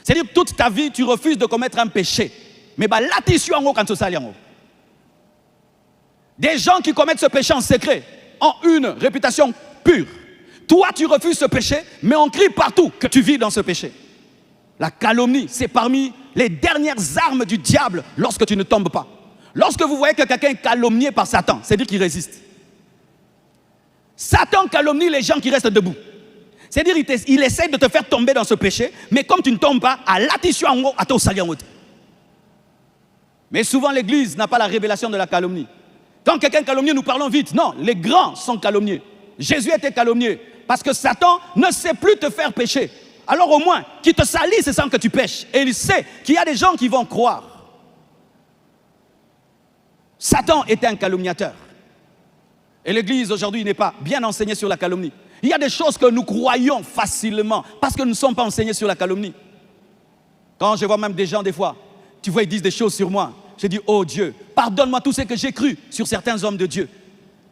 C'est-à-dire que toute ta vie, tu refuses de commettre un péché. Mais là, tu es en haut quand tu sali en haut. Des gens qui commettent ce péché en secret ont une réputation pure. Toi, tu refuses ce péché, mais on crie partout que tu vis dans ce péché. La calomnie, c'est parmi les dernières armes du diable lorsque tu ne tombes pas. Lorsque vous voyez que quelqu'un est calomnié par Satan, c'est-à-dire qu'il résiste. Satan calomnie les gens qui restent debout. C'est-à-dire qu'il essaie de te faire tomber dans ce péché, mais comme tu ne tombes pas, à l'atissu en haut, à ton salut en haut. Mais souvent l'église n'a pas la révélation de la calomnie. Quand quelqu'un calomnie, nous parlons vite. Non, les grands sont calomniés. Jésus était calomnié parce que Satan ne sait plus te faire pécher. Alors au moins, qu'il te salisse sans que tu pêches. Et il sait qu'il y a des gens qui vont croire. Satan était un calomniateur. Et l'Église aujourd'hui n'est pas bien enseignée sur la calomnie. Il y a des choses que nous croyons facilement parce que nous ne sommes pas enseignés sur la calomnie. Quand je vois même des gens des fois, tu vois, ils disent des choses sur moi. Je dis, oh Dieu, pardonne-moi tout ce que j'ai cru sur certains hommes de Dieu.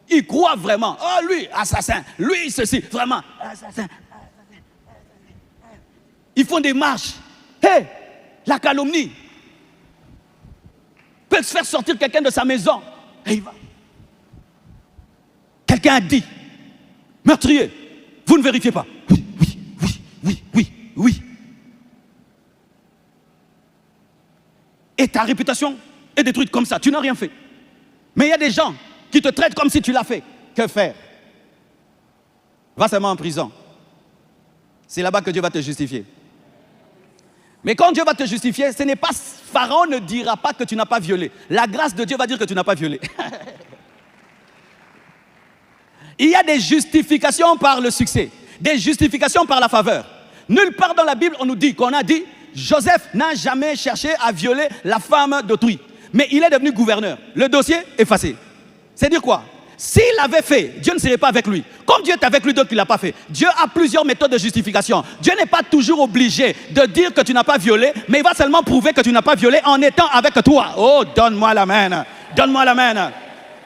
Ils croient vraiment, oh lui, assassin, lui, ceci, vraiment, assassin. Ils font des marches. Hé, la calomnie peut faire sortir quelqu'un de sa maison. Et il va. Quelqu'un a dit, meurtrier, vous ne vérifiez pas. Oui, oui, oui, oui, oui, oui. Et ta réputation est détruite comme ça, tu n'as rien fait. Mais il y a des gens qui te traitent comme si tu l'as fait. Que faire? Va seulement en prison. C'est là-bas que Dieu va te justifier. Mais quand Dieu va te justifier, ce n'est pas, Pharaon ne dira pas que tu n'as pas violé. La grâce de Dieu va dire que tu n'as pas violé. Il y a des justifications par le succès, des justifications par la faveur. Nulle part dans la Bible, on nous dit qu'on a dit Joseph n'a jamais cherché à violer la femme d'autrui. Mais il est devenu gouverneur. Le dossier effacé. C'est dire quoi? S'il l'avait fait, Dieu ne serait pas avec lui. Comme Dieu est avec lui, donc il ne l'a pas fait. Dieu a plusieurs méthodes de justification. Dieu n'est pas toujours obligé de dire que tu n'as pas violé, mais il va seulement prouver que tu n'as pas violé en étant avec toi. Oh, donne-moi la main. Donne-moi la main.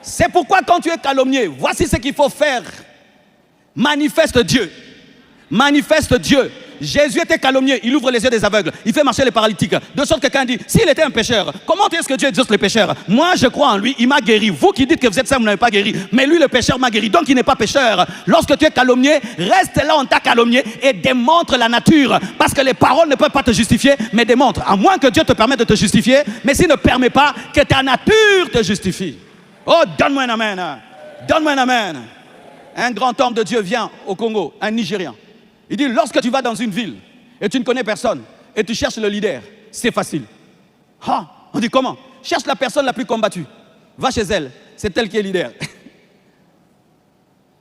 C'est pourquoi quand tu es calomnié, voici ce qu'il faut faire. Manifeste Dieu. Manifeste Dieu. Jésus était calomnié, il ouvre les yeux des aveugles, il fait marcher les paralytiques. De sorte que quelqu'un dit, s'il était un pécheur, comment est-ce que Dieu exauce les pécheurs? Moi je crois en lui, il m'a guéri. Vous qui dites que vous êtes ça, vous n'avez pas guéri. Mais lui le pécheur m'a guéri, donc il n'est pas pécheur. Lorsque tu es calomnié, reste là, on t'a calomnié et démontre la nature. Parce que les paroles ne peuvent pas te justifier, mais démontre. À moins que Dieu te permette de te justifier, mais s'il ne permet pas, que ta nature te justifie. Oh, donne-moi un amen. Donne-moi un amen. Un grand homme de Dieu vient au Congo, un Nigérian. Il dit, lorsque tu vas dans une ville et tu ne connais personne et tu cherches le leader, c'est facile. Ah, on dit comment? Cherche la personne la plus combattue. Va chez elle, c'est elle qui est leader.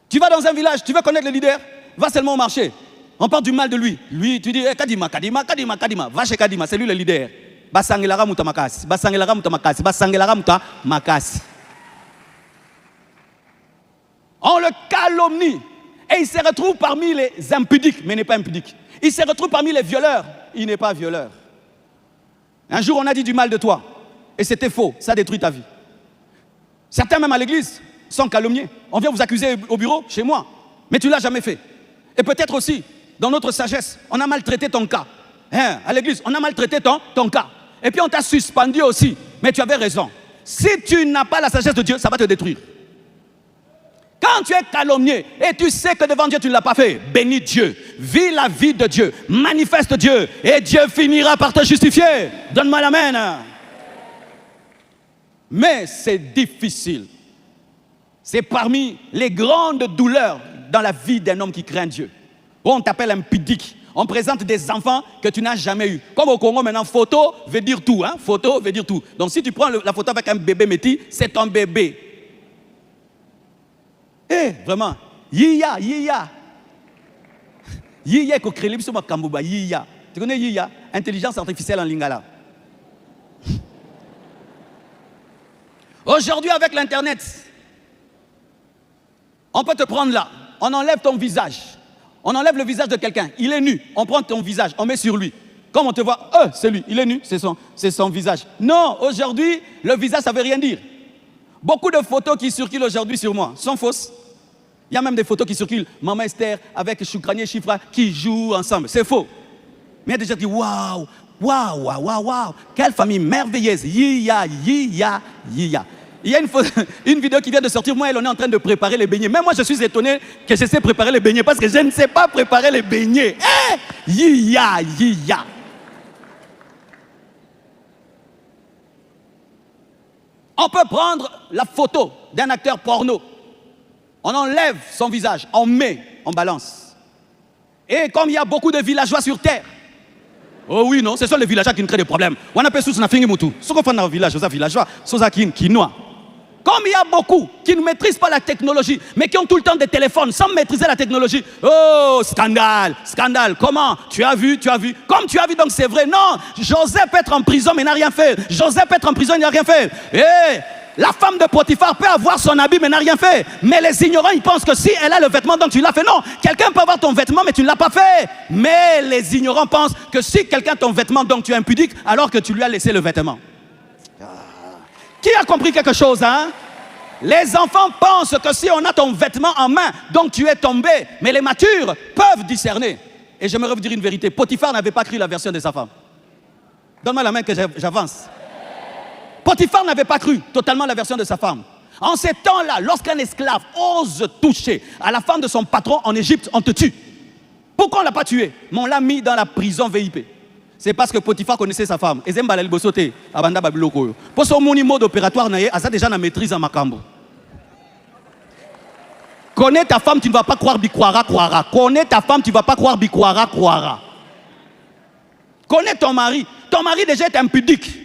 Tu vas dans un village, tu veux connaître le leader, va seulement au marché. On parle du mal de lui. Lui, tu dis, Kadima, Kadima, Kadima, Kadima. Va chez Kadima, c'est lui le leader. Basangelara muta makasi, basangelara muta makasi, basangelara muta makasi. On le calomnie. Et il se retrouve parmi les impudiques, mais il n'est pas impudique. Il se retrouve parmi les violeurs, il n'est pas violeur. Un jour, on a dit du mal de toi, et c'était faux, ça détruit ta vie. Certains, même à l'église, sont calomniés. On vient vous accuser au bureau, chez moi, mais tu ne l'as jamais fait. Et peut-être aussi, dans notre sagesse, on a maltraité ton cas. Hein, à l'église, on a maltraité ton cas. Et puis on t'a suspendu aussi, mais tu avais raison. Si tu n'as pas la sagesse de Dieu, ça va te détruire. Quand tu es calomnié et tu sais que devant Dieu tu ne l'as pas fait, bénis Dieu, vis la vie de Dieu, manifeste Dieu et Dieu finira par te justifier. Donne-moi la main. Mais c'est difficile. C'est parmi les grandes douleurs dans la vie d'un homme qui craint Dieu. On t'appelle impudique. On présente des enfants que tu n'as jamais eu. Comme au Congo maintenant, photo veut dire tout. Hein? Photo veut dire tout. Donc si tu prends la photo avec un bébé métis, c'est ton bébé. Eh, vraiment, yiya. Yiya ko créé sur ma kambuba, yiya. Tu connais yiya? Intelligence artificielle en lingala. Aujourd'hui, avec l'internet, on peut te prendre là, on enlève ton visage. On enlève le visage de quelqu'un, il est nu, on prend ton visage, on met sur lui. Comme on te voit, c'est lui, il est nu, c'est son visage. Non, aujourd'hui, le visage, ça ne veut rien dire. Beaucoup de photos qui circulent aujourd'hui sur moi sont fausses. Il y a même des photos qui circulent, Maman Esther avec Choukranier Chifra qui jouent ensemble. C'est faux. Mais il y a des gens qui disent waouh, quelle famille merveilleuse. Yiya. Il y a une vidéo qui vient de sortir. Moi, elle, on est en train de préparer les beignets. Même moi, je suis étonné que je sais préparer les beignets parce que je ne sais pas préparer les beignets. Yiya. On peut prendre la photo d'un acteur porno. On enlève son visage, on met, on balance. Et comme il y a beaucoup de villageois sur terre, oh oui, non, ce sont les villageois qui nous créent des problèmes. On appelle ça na fingi mutu. Ce qu'on fait dans le village, c'est villageois, c'est qui noie. Comme il y a beaucoup qui ne maîtrisent pas la technologie, mais qui ont tout le temps des téléphones sans maîtriser la technologie. Oh, scandale. Comment? Tu as vu. Comme tu as vu, donc c'est vrai. Non, Joseph peut être en prison, mais n'a rien fait. Joseph peut être en prison, il n'a rien fait. La femme de Potiphar peut avoir son habit mais n'a rien fait. Mais les ignorants, ils pensent que si elle a le vêtement, donc tu l'as fait. Non, quelqu'un peut avoir ton vêtement mais tu ne l'as pas fait. Mais les ignorants pensent que si quelqu'un a ton vêtement, donc tu es impudique, alors que tu lui as laissé le vêtement. Qui a compris quelque chose, hein? Les enfants pensent que si on a ton vêtement en main, donc tu es tombé. Mais les matures peuvent discerner. Et j'aimerais vous dire une vérité. Potiphar n'avait pas cru la version de sa femme. Donne-moi la main que j'avance. Potiphar n'avait pas cru totalement la version de sa femme. En ces temps-là, lorsqu'un esclave ose toucher à la femme de son patron en Égypte, on te tue. Pourquoi on ne l'a pas tué? Mais on l'a mis dans la prison VIP. C'est parce que Potiphar connaissait sa femme. Pour son mode opératoire, il a déjà la maîtrise en Makambo. Connais ta femme, tu ne vas pas croire Bikwara, croira. Connais ta femme, tu ne vas pas croire Bikwara, croira. Connais ton mari. Ton mari déjà est impudique.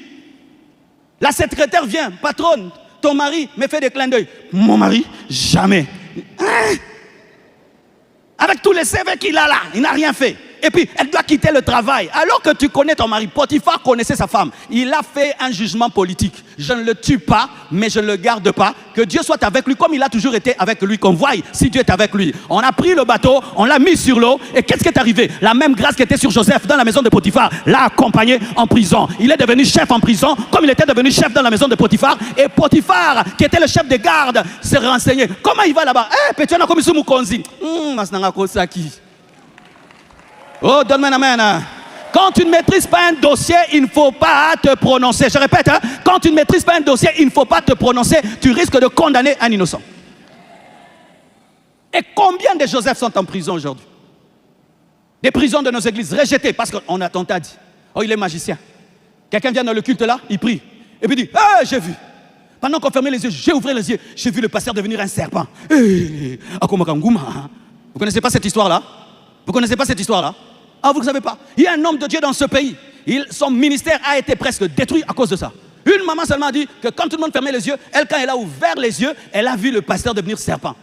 La secrétaire vient, patronne, ton mari me fait des clins d'œil. Mon mari, jamais. Hein? Avec tous les CV qu'il a là, il n'a rien fait. Et puis, elle doit quitter le travail. Alors que tu connais ton mari, Potiphar connaissait sa femme. Il a fait un jugement politique. Je ne le tue pas, mais je ne le garde pas. Que Dieu soit avec lui, comme il a toujours été avec lui. Qu'on voie si Dieu est avec lui. On a pris le bateau, on l'a mis sur l'eau. Et qu'est-ce qui est arrivé? La même grâce qui était sur Joseph dans la maison de Potiphar l'a accompagné en prison. Il est devenu chef en prison, comme il était devenu chef dans la maison de Potiphar. Et Potiphar, qui était le chef des gardes, s'est renseigné. Comment il va là-bas? Tu as commis ce moukonzi. Oh, donne-moi un amen. Quand tu ne maîtrises pas un dossier, il ne faut pas te prononcer. Je répète, hein, quand tu ne maîtrises pas un dossier, il ne faut pas te prononcer. Tu risques de condamner un innocent. Et combien de Joseph sont en prison aujourd'hui? Des prisons de nos églises rejetées parce qu'on a tenté à dire. Oh, il est magicien. Quelqu'un vient dans le culte là, il prie. Et puis il dit, j'ai vu. Pendant qu'on fermait les yeux, j'ai ouvert les yeux. J'ai vu le pasteur devenir un serpent. Vous connaissez pas cette histoire-là? Vous connaissez pas cette histoire-là? Ah, vous ne savez pas? Il y a un homme de Dieu dans ce pays. Son ministère a été presque détruit à cause de ça. Une maman seulement a dit que quand tout le monde fermait les yeux, elle, quand elle a ouvert les yeux, elle a vu le pasteur devenir serpent.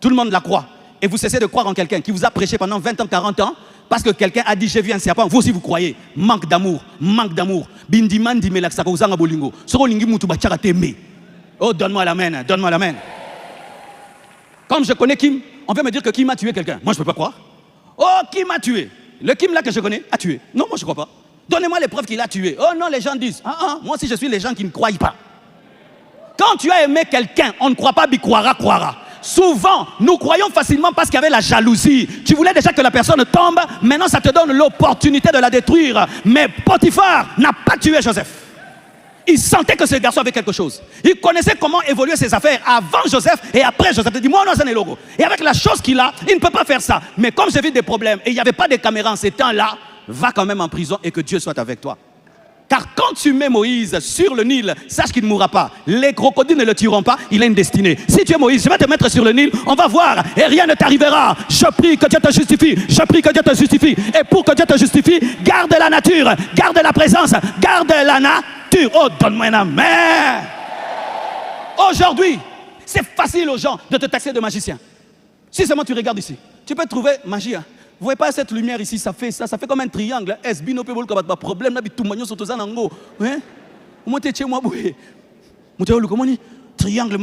Tout le monde la croit. Et vous cessez de croire en quelqu'un qui vous a prêché pendant 20 ans, 40 ans, parce que quelqu'un a dit j'ai vu un serpent. Vous aussi vous croyez. Manque d'amour. Manque d'amour. Bindimandi melaksaka uzanga bolingo. Sorolingi mutu bachara teme. Oh, donne-moi la main. Donne-moi la main. Comme je connais Kim, on veut me dire que Kim a tué quelqu'un. Moi, je ne peux pas croire. Oh, Kim a tué. Le Kim là que je connais a tué. Non, moi je ne crois pas. Donnez-moi les preuves qu'il a tué. Oh non, les gens disent. Moi aussi je suis les gens qui ne croient pas. Quand tu as aimé quelqu'un, on ne croit pas Bikwara, croira. Souvent, nous croyons facilement parce qu'il y avait la jalousie. Tu voulais déjà que la personne tombe, maintenant ça te donne l'opportunité de la détruire. Mais Potiphar n'a pas tué Joseph. Il sentait que ce garçon avait quelque chose. Il connaissait comment évoluer ses affaires avant Joseph et après Joseph. Il dit, moi, non, c'est un logo. Et avec la chose qu'il a, il ne peut pas faire ça. Mais comme j'ai vu des problèmes et il n'y avait pas de caméras en ces temps-là, va quand même en prison et que Dieu soit avec toi. Car quand tu mets Moïse sur le Nil, sache qu'il ne mourra pas. Les crocodiles ne le tueront pas, il a une destinée. Si tu es Moïse, je vais te mettre sur le Nil, on va voir et rien ne t'arrivera. Je prie que Dieu te justifie, je prie que Dieu te justifie. Et pour que Dieu te justifie, garde la nature, garde la présence, garde la nature. Oh, donne-moi un amen. Aujourd'hui, c'est facile aux gens de te taxer de magicien. Si seulement tu regardes ici, tu peux trouver magie. Vous voyez pas cette lumière ici, ça fait comme un triangle. Problème là, triangle.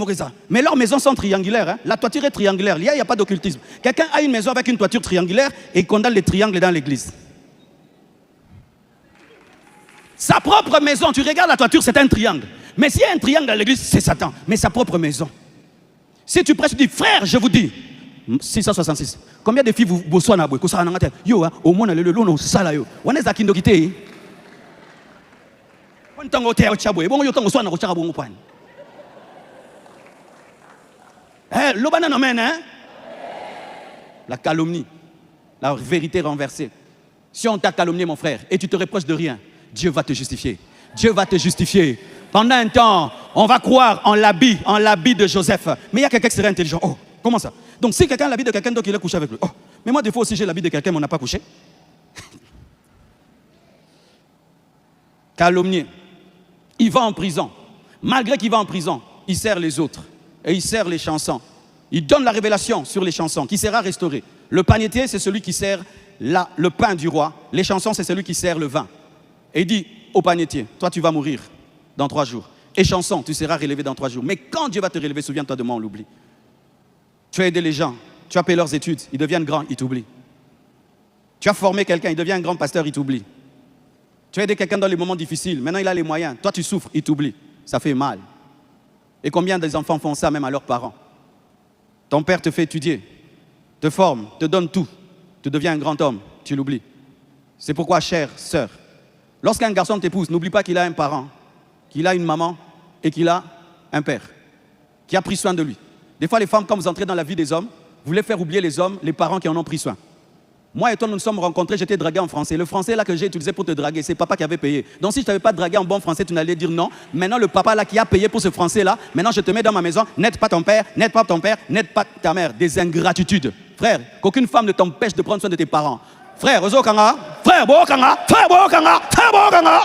Mais leurs maisons sont triangulaires. Hein? La toiture est triangulaire. Il n'y a pas d'occultisme. Quelqu'un a une maison avec une toiture triangulaire et il condamne les triangles dans l'église. Sa propre maison, tu regardes la toiture, c'est un triangle. Mais s'il y a un triangle dans l'église, c'est Satan. Mais sa propre maison. Si tu prêches, tu dis, frère, je vous dis, 666. Combien de filles vous soignez à yo, au moins, le long, c'est ça là. On est à Kindokité. La calomnie, la vérité renversée. Si on t'a calomnié, mon frère, et tu te reproches de rien, Dieu va te justifier. Dieu va te justifier. Pendant un temps, on va croire en l'habit de Joseph. Mais il y a quelqu'un qui serait intelligent. Oh, comment ça? Donc si quelqu'un a l'habit de quelqu'un, donc il est couché avec lui. Oh, mais moi des fois aussi j'ai l'habit de quelqu'un, mais on n'a pas couché. Calomnier. Il va en prison. Malgré qu'il va en prison, il sert les autres. Et il sert les chansons. Il donne la révélation sur les chansons qui sera restaurée. Le panetier, c'est celui qui sert le pain du roi. Les chansons, c'est celui qui sert le vin. Et il dit au panetier, toi tu vas mourir dans 3 jours. et chanson, tu seras relevé dans 3 jours. Mais quand Dieu va te relever, souviens-toi de moi, on l'oublie. Tu as aidé les gens, tu as payé leurs études, ils deviennent grands, ils t'oublient. Tu as formé quelqu'un, il devient un grand pasteur, il t'oublie. Tu as aidé quelqu'un dans les moments difficiles, maintenant il a les moyens, toi tu souffres, il t'oublie. Ça fait mal. Et combien des enfants font ça même à leurs parents? Ton père te fait étudier, te forme, te donne tout, tu deviens un grand homme, tu l'oublies. C'est pourquoi, chère sœur, lorsqu'un garçon t'épouse, n'oublie pas qu'il a un parent, qu'il a une maman et qu'il a un père qui a pris soin de lui. Des fois, les femmes, quand vous entrez dans la vie des hommes, vous voulez faire oublier les hommes, les parents qui en ont pris soin. Moi et toi, nous nous sommes rencontrés, j'étais dragué en français. Le français là que j'ai utilisé pour te draguer, c'est papa qui avait payé. Donc si je ne t'avais pas dragué en bon français, tu n'allais dire non. Maintenant, le papa là qui a payé pour ce français là, maintenant je te mets dans ma maison, n'aide pas ton père, n'aide pas ton père, n'aide pas ta mère. Des ingratitudes. Frère, qu'aucune femme ne t'empêche de prendre soin de tes parents. Frère, Ozokanga, frère, Bokanga, frère, Bokanga, frère, Bokanga.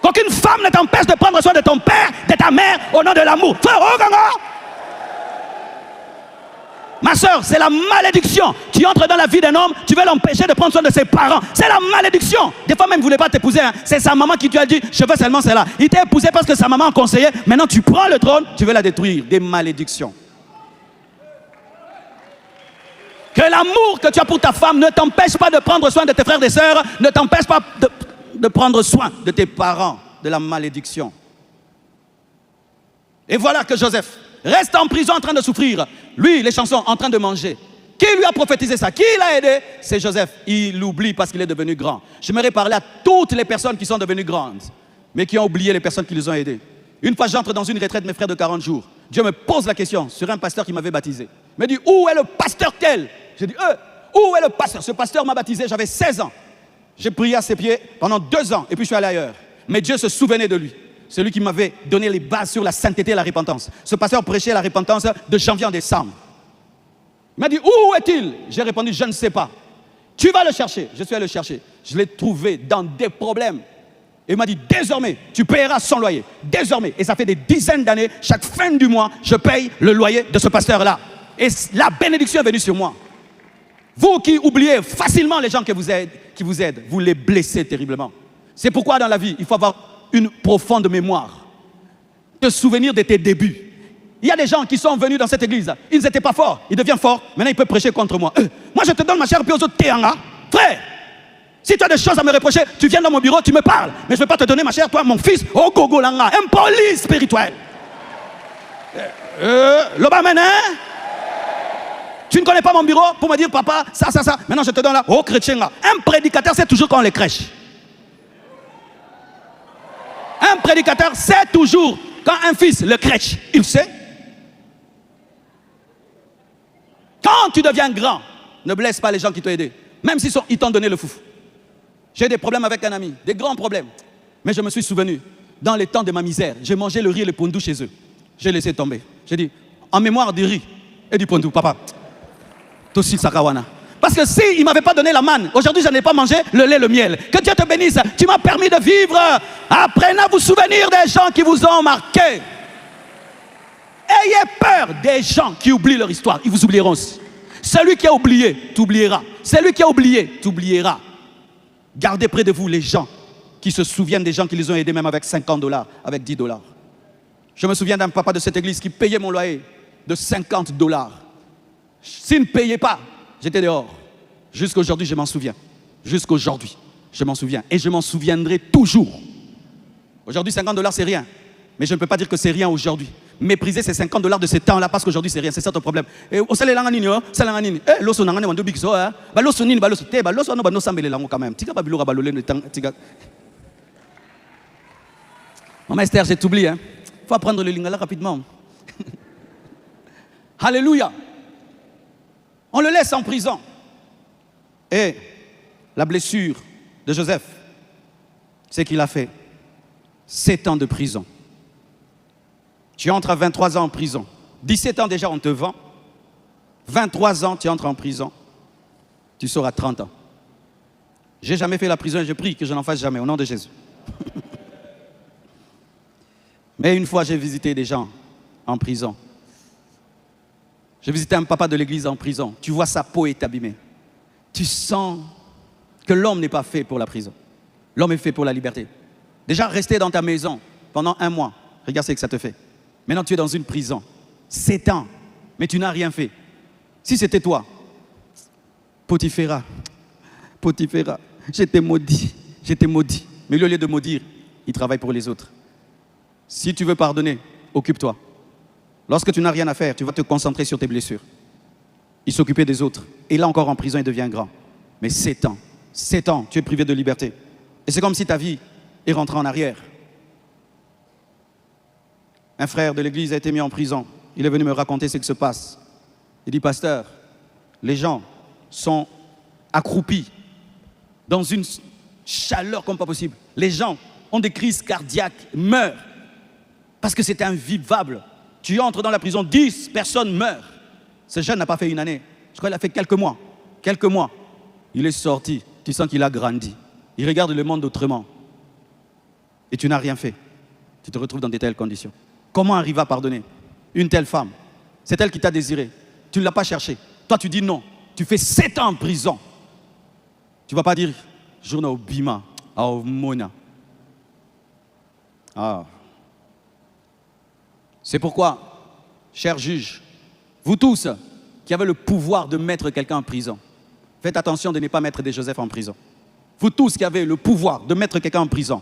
Qu'aucune femme ne t'empêche de prendre soin de ton père, de ta mère, au nom de l'amour. Frère, Bokanga. Ma soeur, c'est la malédiction. Tu entres dans la vie d'un homme, tu veux l'empêcher de prendre soin de ses parents. C'est la malédiction. Des fois même, il ne voulait pas t'épouser. Hein. C'est sa maman qui lui a dit, je veux seulement cela. Il t'a épousé parce que sa maman a conseillé. Maintenant, tu prends le trône, tu veux la détruire. Des malédictions. Que l'amour que tu as pour ta femme ne t'empêche pas de prendre soin de tes frères et sœurs, ne t'empêche pas de prendre soin de tes parents, de la malédiction. Et voilà que Joseph reste en prison en train de souffrir. Lui, les chansons, en train de manger. Qui lui a prophétisé ça? Qui l'a aidé? C'est Joseph. Il l'oublie parce qu'il est devenu grand. J'aimerais parler à toutes les personnes qui sont devenues grandes, mais qui ont oublié les personnes qui les ont aidées. Une fois, j'entre dans une retraite, mes frères, de 40 jours. Dieu me pose la question sur un pasteur qui m'avait baptisé. Il me dit, où est le pasteur tel? J'ai dit, où est le pasteur? Ce pasteur m'a baptisé, j'avais 16 ans. J'ai prié à ses pieds pendant 2 ans, et puis je suis allé ailleurs. Mais Dieu se souvenait de lui. C'est lui qui m'avait donné les bases sur la sainteté et la repentance. Ce pasteur prêchait la repentance de janvier en décembre. Il m'a dit, où est-il? J'ai répondu, je ne sais pas. Tu vas le chercher. Je suis allé le chercher. Je l'ai trouvé dans des problèmes. Et il m'a dit, désormais, tu payeras son loyer. Désormais. Et ça fait des dizaines d'années, chaque fin du mois, je paye le loyer de ce pasteur-là. Et la bénédiction est venue sur moi. Vous qui oubliez facilement les gens qui vous aident, vous les blessez terriblement. C'est pourquoi dans la vie, il faut avoir une profonde mémoire, te souvenir de tes débuts. Il y a des gens qui sont venus dans cette église, ils n'étaient pas forts, ils deviennent forts, maintenant ils peuvent prêcher contre moi. Moi je te donne ma chère puis aux autres Théanga. Frère, si tu as des choses à me reprocher, tu viens dans mon bureau, tu me parles. Mais je ne vais pas te donner ma chère, toi mon fils, au gogo langa, un police spirituel. L'Obamene, tu ne connais pas mon bureau pour me dire papa, ça. Maintenant je te donne là, oh chrétien là. Un prédicateur c'est toujours quand on les crèche. Un prédicateur sait toujours quand un fils le crèche, il sait. Quand tu deviens grand, ne blesse pas les gens qui t'ont aidé, même s'ils t'ont donné le foufou. J'ai des problèmes avec un ami, des grands problèmes. Mais je me suis souvenu, dans les temps de ma misère, j'ai mangé le riz et le pondou chez eux. J'ai laissé tomber. J'ai dit, en mémoire du riz et du pondou, papa, Tossi Sakawana. Parce que s'il ne m'avait pas donné la manne, aujourd'hui je n'ai pas mangé le lait, le miel. Que Dieu te bénisse, tu m'as permis de vivre. Apprenez à vous souvenir des gens qui vous ont marqué. Ayez peur des gens qui oublient leur histoire, ils vous oublieront aussi. Celui qui a oublié, t'oubliera. Celui qui a oublié, t'oubliera. Gardez près de vous les gens qui se souviennent des gens qui les ont aidés même avec $50, avec $10. Je me souviens d'un papa de cette église qui payait mon loyer de $50. S'il ne payait pas, j'étais dehors. Jusqu'aujourd'hui, je m'en souviens. Jusqu'aujourd'hui, je m'en souviens. Et je m'en souviendrai toujours. Aujourd'hui, $50, c'est rien. Mais je ne peux pas dire que c'est rien aujourd'hui. Mépriser ces $50 de ce temps-là parce qu'aujourd'hui, c'est rien. C'est ça ton problème. Et au salaire, c'est un nini. Eh, l'osso n'a pas de big so, hein. Bah, l'osso nini, bah, l'osso té, bah, l'osso n'a pas de sambele lango quand même. Tika babilou rabalolé le temps. Tika. Maman Esther, j'ai t'oublié, hein. Faut apprendre le lingala rapidement. Alléluia. On le laisse en prison. Et la blessure de Joseph, c'est qu'il a fait 7 ans de prison. Tu entres à 23 ans en prison. 17 ans déjà, on te vend. 23 ans, tu entres en prison. Tu sors à 30 ans. J'ai jamais fait la prison et je prie que je n'en fasse jamais, au nom de Jésus. Mais une fois, j'ai visité des gens en prison. J'ai visité un papa de l'église en prison. Tu vois, sa peau est abîmée. Tu sens que l'homme n'est pas fait pour la prison. L'homme est fait pour la liberté. Déjà, rester dans ta maison, pendant 1 mois. Regarde ce que ça te fait. Maintenant, tu es dans une prison. 7 ans, mais tu n'as rien fait. Si c'était toi, Potiphera, j'étais maudit. Mais au lieu de maudire, il travaille pour les autres. Si tu veux pardonner, occupe-toi. Lorsque tu n'as rien à faire, tu vas te concentrer sur tes blessures. Il s'occupait des autres. Et là encore en prison, il devient grand. Mais 7 ans, tu es privé de liberté. Et c'est comme si ta vie est rentrée en arrière. Un frère de l'église a été mis en prison. Il est venu me raconter ce qui se passe. Il dit, pasteur, les gens sont accroupis dans une chaleur comme pas possible. Les gens ont des crises cardiaques, meurent. Parce que c'est invivable. Tu entres dans la prison, 10 personnes meurent. Ce jeune n'a pas fait 1 année. Je crois qu'il a fait quelques mois. Il est sorti. Tu sens qu'il a grandi. Il regarde le monde autrement. Et tu n'as rien fait. Tu te retrouves dans de telles conditions. Comment arriver à pardonner une telle femme? C'est elle qui t'a désiré. Tu ne l'as pas cherchée. Toi, tu dis non. Tu fais 7 ans en prison. Tu ne vas pas dire, journée au Bima, au Mona. Ah. C'est pourquoi, chers juges, vous tous qui avez le pouvoir de mettre quelqu'un en prison, faites attention de ne pas mettre des Joseph en prison. Vous tous qui avez le pouvoir de mettre quelqu'un en prison,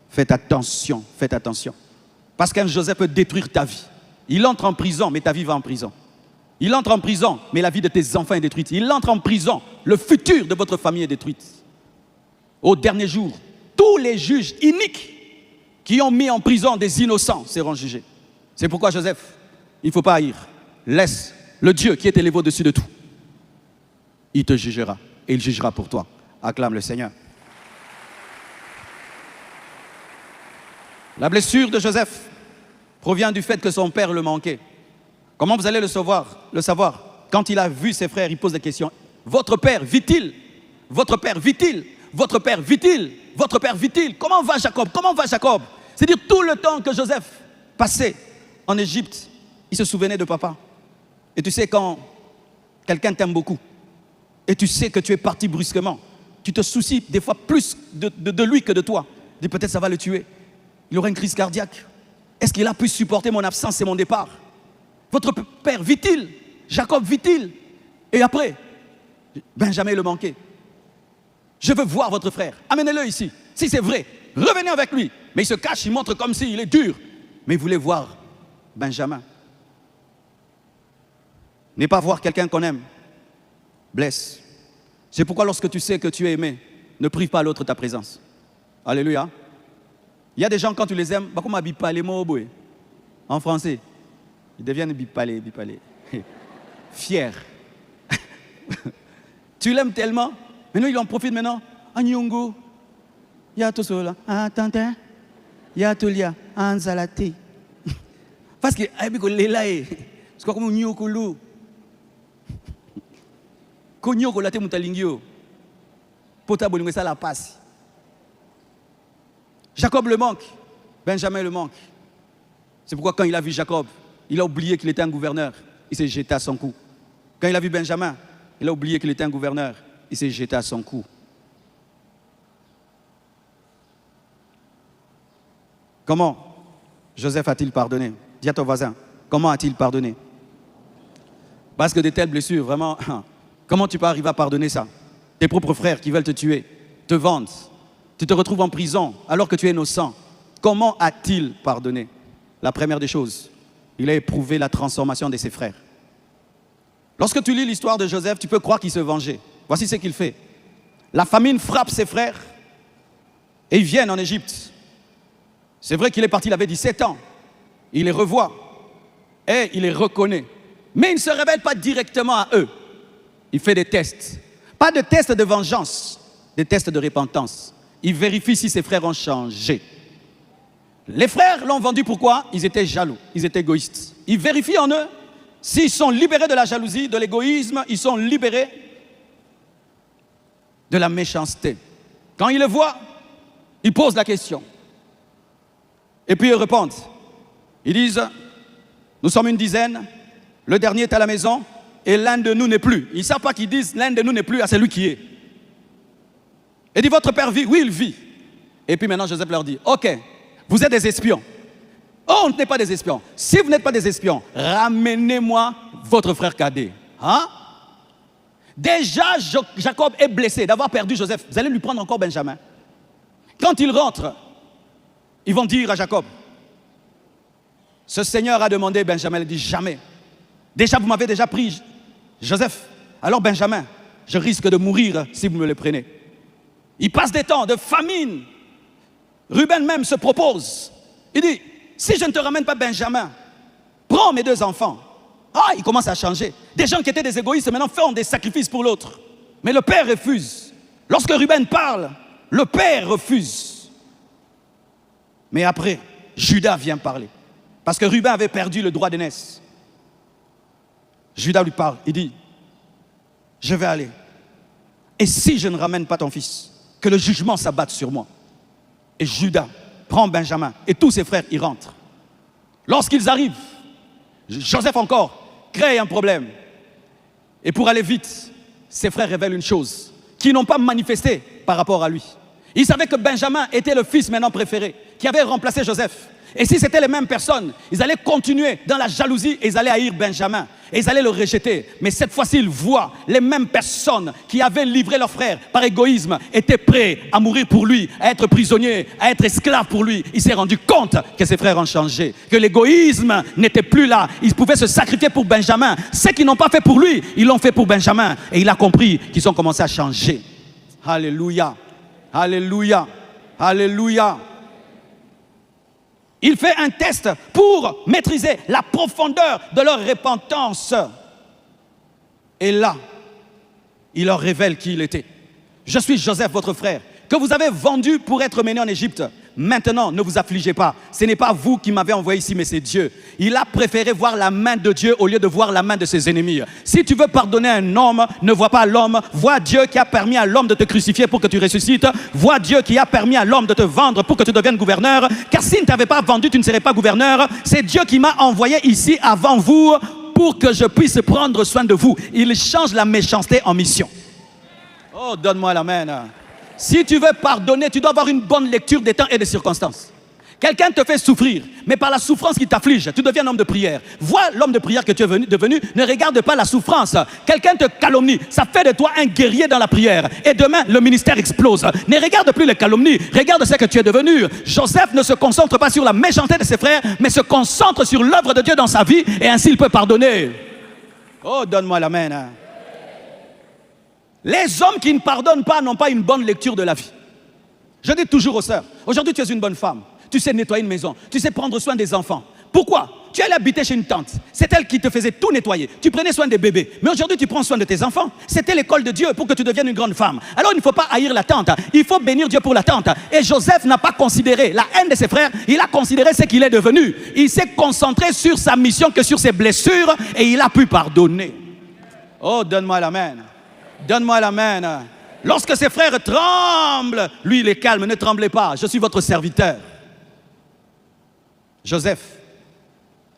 faites attention. Parce qu'un Joseph peut détruire ta vie. Il entre en prison, mais ta vie va en prison. Il entre en prison, mais la vie de tes enfants est détruite. Il entre en prison, le futur de votre famille est détruit. Au dernier jour, tous les juges iniques qui ont mis en prison des innocents seront jugés. C'est pourquoi Joseph, il ne faut pas haïr. Laisse le Dieu qui est élevé au-dessus de tout. Il te jugera et il jugera pour toi. Acclame le Seigneur. La blessure de Joseph provient du fait que son père le manquait. Comment vous allez le savoir? Quand il a vu ses frères, il pose des questions. Votre père vit-il? Votre père vit-il? Votre père vit-il? Votre père vit-il? Comment va Jacob? C'est-à-dire tout le temps que Joseph passait en Égypte, il se souvenait de papa. Et tu sais, quand quelqu'un t'aime beaucoup, et tu sais que tu es parti brusquement, tu te soucies des fois plus de lui que de toi. Tu dis peut-être ça va le tuer. Il aura une crise cardiaque. Est-ce qu'il a pu supporter mon absence et mon départ? Votre père vit-il? Jacob vit-il? Et après, Benjamin le manquait. Je veux voir votre frère. Amenez-le ici. Si c'est vrai, revenez avec lui. Mais il se cache, il montre comme s'il est dur. Mais il voulait voir Benjamin. Ne pas voir quelqu'un qu'on aime blesse. C'est pourquoi lorsque tu sais que tu es aimé, ne prive pas l'autre ta présence. Alléluia. Il y a des gens, quand tu les aimes, comme bipalé moboé. En français, ils deviennent bipalé. Fiers. Tu l'aimes tellement, maintenant il en profite maintenant. Anyongo, il y a tout cela. Ah, tantin, il y a tout là. Anzalate. Parce que, c'est comme un nyokolo. Konyoko la te mutalingio. Pota bolingwe ça la passe. Jacob le manque, Benjamin le manque. C'est pourquoi quand il a vu Jacob, il a oublié qu'il était un gouverneur. Il s'est jeté à son cou. Quand il a vu Benjamin, il a oublié qu'il était un gouverneur. Il s'est jeté à son cou. Comment Joseph a-t-il pardonné? Dis à ton voisin, comment a-t-il pardonné? Parce que de telles blessures, vraiment, comment tu peux arriver à pardonner ça? Tes propres frères qui veulent te tuer, te vendent. Tu te retrouves en prison alors que tu es innocent. Comment a-t-il pardonné? La première des choses, il a éprouvé la transformation de ses frères. Lorsque tu lis l'histoire de Joseph, tu peux croire qu'il se vengeait. Voici ce qu'il fait. La famine frappe ses frères et ils viennent en Égypte. C'est vrai qu'il est parti, il avait 17 ans. Il les revoit et il les reconnaît. Mais il ne se révèle pas directement à eux. Il fait des tests. Pas de tests de vengeance, des tests de repentance. Il vérifie si ses frères ont changé. Les frères l'ont vendu pourquoi? Ils étaient jaloux, ils étaient égoïstes. Il vérifie en eux s'ils sont libérés de la jalousie, de l'égoïsme, ils sont libérés de la méchanceté. Quand ils le voient, ils posent la question. Et puis ils répondent. Ils disent, nous sommes une dizaine, le dernier est à la maison et l'un de nous n'est plus. Ils ne savent pas qu'ils disent l'un de nous n'est plus à celui qui est. Et dit, votre père vit? Oui, il vit. Et puis maintenant Joseph leur dit, ok, Vous êtes des espions. Oh, on n'est pas des espions. Si vous n'êtes pas des espions, ramenez-moi votre frère cadet. Hein? Déjà, Jacob est blessé d'avoir perdu Joseph. Vous allez lui prendre encore Benjamin. Quand il rentre, ils vont dire à Jacob, ce Seigneur a demandé Benjamin. Il dit jamais. Déjà, vous m'avez déjà pris Joseph. Alors Benjamin, je risque de mourir si vous me le prenez. Il passe des temps de famine. Ruben même se propose. Il dit, si je ne te ramène pas Benjamin, prends mes 2 enfants. Ah, il commence à changer. Des gens qui étaient des égoïstes maintenant font des sacrifices pour l'autre. Mais le père refuse. Lorsque Ruben parle, le père refuse. Mais après, Judas vient parler. Parce que Ruben avait perdu le droit d'aînesse. Judas lui parle. Il dit, je vais aller. Et si je ne ramène pas ton fils, que le jugement s'abatte sur moi. Et Judas prend Benjamin et tous ses frères y rentrent. Lorsqu'ils arrivent, Joseph encore crée un problème. Et pour aller vite, ses frères révèlent une chose qu'ils n'ont pas manifesté par rapport à lui. Ils savaient que Benjamin était le fils maintenant préféré, qui avait remplacé Joseph. Et si c'était les mêmes personnes, ils allaient continuer dans la jalousie et ils allaient haïr Benjamin. Et ils allaient le rejeter. Mais cette fois-ci, ils voient les mêmes personnes qui avaient livré leur frère par égoïsme, étaient prêts à mourir pour lui, à être prisonniers, à être esclaves pour lui. Il s'est rendu compte que ses frères ont changé, que l'égoïsme n'était plus là. Ils pouvaient se sacrifier pour Benjamin. Ceux qui n'ont pas fait pour lui, ils l'ont fait pour Benjamin. Et il a compris qu'ils ont commencé à changer. Alléluia. Alléluia. Alléluia. Il fait un test pour maîtriser la profondeur de leur repentance. Et là, il leur révèle qui il était. Je suis Joseph, votre frère, que vous avez vendu pour être mené en Égypte. Maintenant, ne vous affligez pas. Ce n'est pas vous qui m'avez envoyé ici, mais c'est Dieu. Il a préféré voir la main de Dieu au lieu de voir la main de ses ennemis. Si tu veux pardonner un homme, ne vois pas l'homme. Vois Dieu qui a permis à l'homme de te crucifier pour que tu ressuscites. Vois Dieu qui a permis à l'homme de te vendre pour que tu deviennes gouverneur. Car s'il ne t'avait pas vendu, tu ne serais pas gouverneur. C'est Dieu qui m'a envoyé ici avant vous pour que je puisse prendre soin de vous. Il change la méchanceté en mission. Oh, donne-moi l'amen. Si tu veux pardonner, tu dois avoir une bonne lecture des temps et des circonstances. Quelqu'un te fait souffrir, mais par la souffrance qui t'afflige, tu deviens un homme de prière. Vois l'homme de prière que tu es devenu, ne regarde pas la souffrance. Quelqu'un te calomnie, ça fait de toi un guerrier dans la prière. Et demain, le ministère explose. Ne regarde plus les calomnies, regarde ce que tu es devenu. Joseph ne se concentre pas sur la méchanceté de ses frères, mais se concentre sur l'œuvre de Dieu dans sa vie, et ainsi il peut pardonner. Oh, donne-moi l'amen. Les hommes qui ne pardonnent pas n'ont pas une bonne lecture de la vie. Je dis toujours aux sœurs, aujourd'hui tu es une bonne femme, tu sais nettoyer une maison, tu sais prendre soin des enfants. Pourquoi? Tu allais habiter chez une tante, c'est elle qui te faisait tout nettoyer, tu prenais soin des bébés. Mais aujourd'hui tu prends soin de tes enfants, c'était l'école de Dieu pour que tu deviennes une grande femme. Alors il ne faut pas haïr la tante, il faut bénir Dieu pour la tante. Et Joseph n'a pas considéré la haine de ses frères, il a considéré ce qu'il est devenu. Il s'est concentré sur sa mission que sur ses blessures et il a pu pardonner. Oh, donne-moi l'amen. Donne-moi l'amen. Lorsque ses frères tremblent, lui il est calme, ne tremblez pas, je suis votre serviteur. Joseph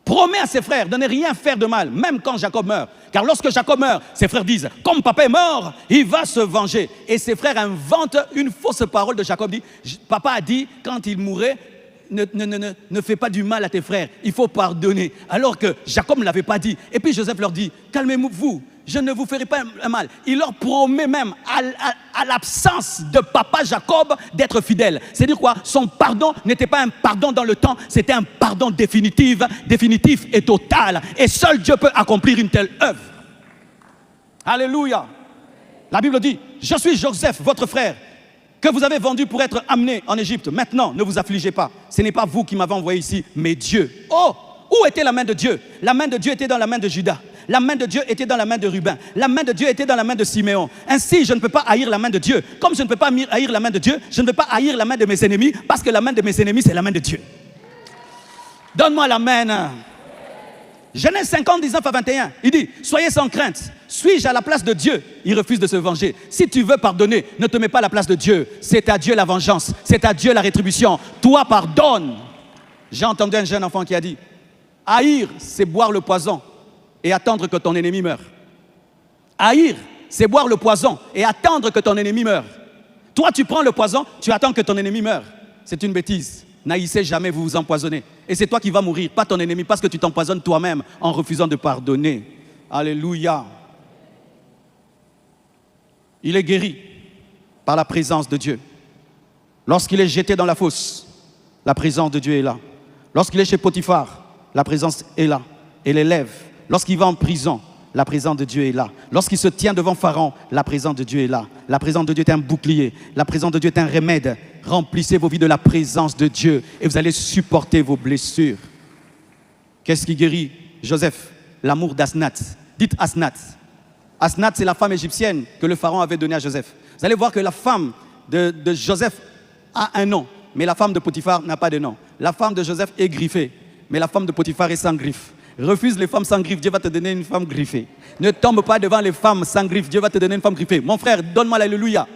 promet à ses frères de ne rien faire de mal, même quand Jacob meurt. Car lorsque Jacob meurt, ses frères disent, comme papa est mort, il va se venger. Et ses frères inventent une fausse parole de Jacob, dit, papa a dit, quand il mourait, ne fais pas du mal à tes frères, il faut pardonner. Alors que Jacob ne l'avait pas dit. Et puis Joseph leur dit, calmez-vous, je ne vous ferai pas un mal. Il leur promet même, à l'absence de papa Jacob, d'être fidèle. C'est-à-dire quoi? Son pardon n'était pas un pardon dans le temps, c'était un pardon définitif et total. Et seul Dieu peut accomplir une telle œuvre. Alléluia. La Bible dit, je suis Joseph, votre frère, que vous avez vendu pour être amené en Égypte. Maintenant, ne vous affligez pas. Ce n'est pas vous qui m'avez envoyé ici, mais Dieu. Oh, où était la main de Dieu? La main de Dieu était dans la main de Judas. La main de Dieu était dans la main de Ruben. La main de Dieu était dans la main de Siméon. Ainsi, je ne peux pas haïr la main de Dieu. Comme je ne peux pas haïr la main de Dieu, je ne peux pas haïr la main de mes ennemis, parce que la main de mes ennemis, c'est la main de Dieu. Donne-moi la main. Genèse 50, 19 à 21, il dit, soyez sans crainte, suis-je à la place de Dieu? Il refuse de se venger. Si tu veux pardonner, ne te mets pas à la place de Dieu. C'est à Dieu la vengeance, c'est à Dieu la rétribution. Toi, pardonne. J'ai entendu un jeune enfant qui a dit, haïr, c'est boire le poison et attendre que ton ennemi meure. Haïr, c'est boire le poison et attendre que ton ennemi meure. Toi, tu prends le poison, tu attends que ton ennemi meure. C'est une bêtise. N'haïssez jamais, vous vous empoisonnez. Et c'est toi qui vas mourir, pas ton ennemi, parce que tu t'empoisonnes toi-même en refusant de pardonner. Alléluia. Il est guéri par la présence de Dieu. Lorsqu'il est jeté dans la fosse, la présence de Dieu est là. Lorsqu'il est chez Potiphar, la présence est là. Et l'élève, lorsqu'il va en prison, la présence de Dieu est là. Lorsqu'il se tient devant Pharaon, la présence de Dieu est là. La présence de Dieu est un bouclier. La présence de Dieu est un remède. Remplissez vos vies de la présence de Dieu et vous allez supporter vos blessures. Qu'est-ce qui guérit Joseph? L'amour d'Asnath. Dites Asnath. Asnath, c'est la femme égyptienne que le Pharaon avait donnée à Joseph. Vous allez voir que la femme de Joseph a un nom, mais la femme de Potiphar n'a pas de nom. La femme de Joseph est griffée, mais la femme de Potiphar est sans griffes. Refuse les femmes sans griffes, Dieu va te donner une femme griffée. Ne tombe pas devant les femmes sans griffes, Dieu va te donner une femme griffée. Mon frère, donne-moi l'alléluia.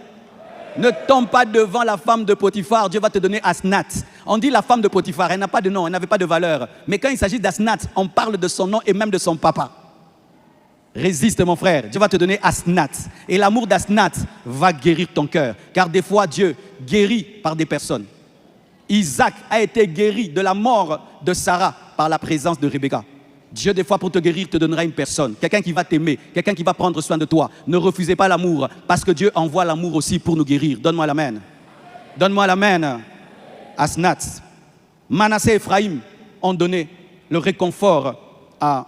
Ne tombe pas devant la femme de Potiphar, Dieu va te donner Asnath. On dit la femme de Potiphar, elle n'a pas de nom, elle n'avait pas de valeur. Mais quand il s'agit d'Asnath, on parle de son nom et même de son papa. Résiste mon frère, Dieu va te donner Asnath. Et l'amour d'Asnath va guérir ton cœur. Car des fois Dieu guérit par des personnes. Isaac a été guéri de la mort de Sarah par la présence de Rebecca. Dieu des fois pour te guérir te donnera une personne, quelqu'un qui va t'aimer, quelqu'un qui va prendre soin de toi. Ne refusez pas l'amour parce que Dieu envoie l'amour aussi pour nous guérir. Donne-moi l'amen. Donne-moi l'amen. Asnath. Manassé et Ephraïm ont donné le réconfort à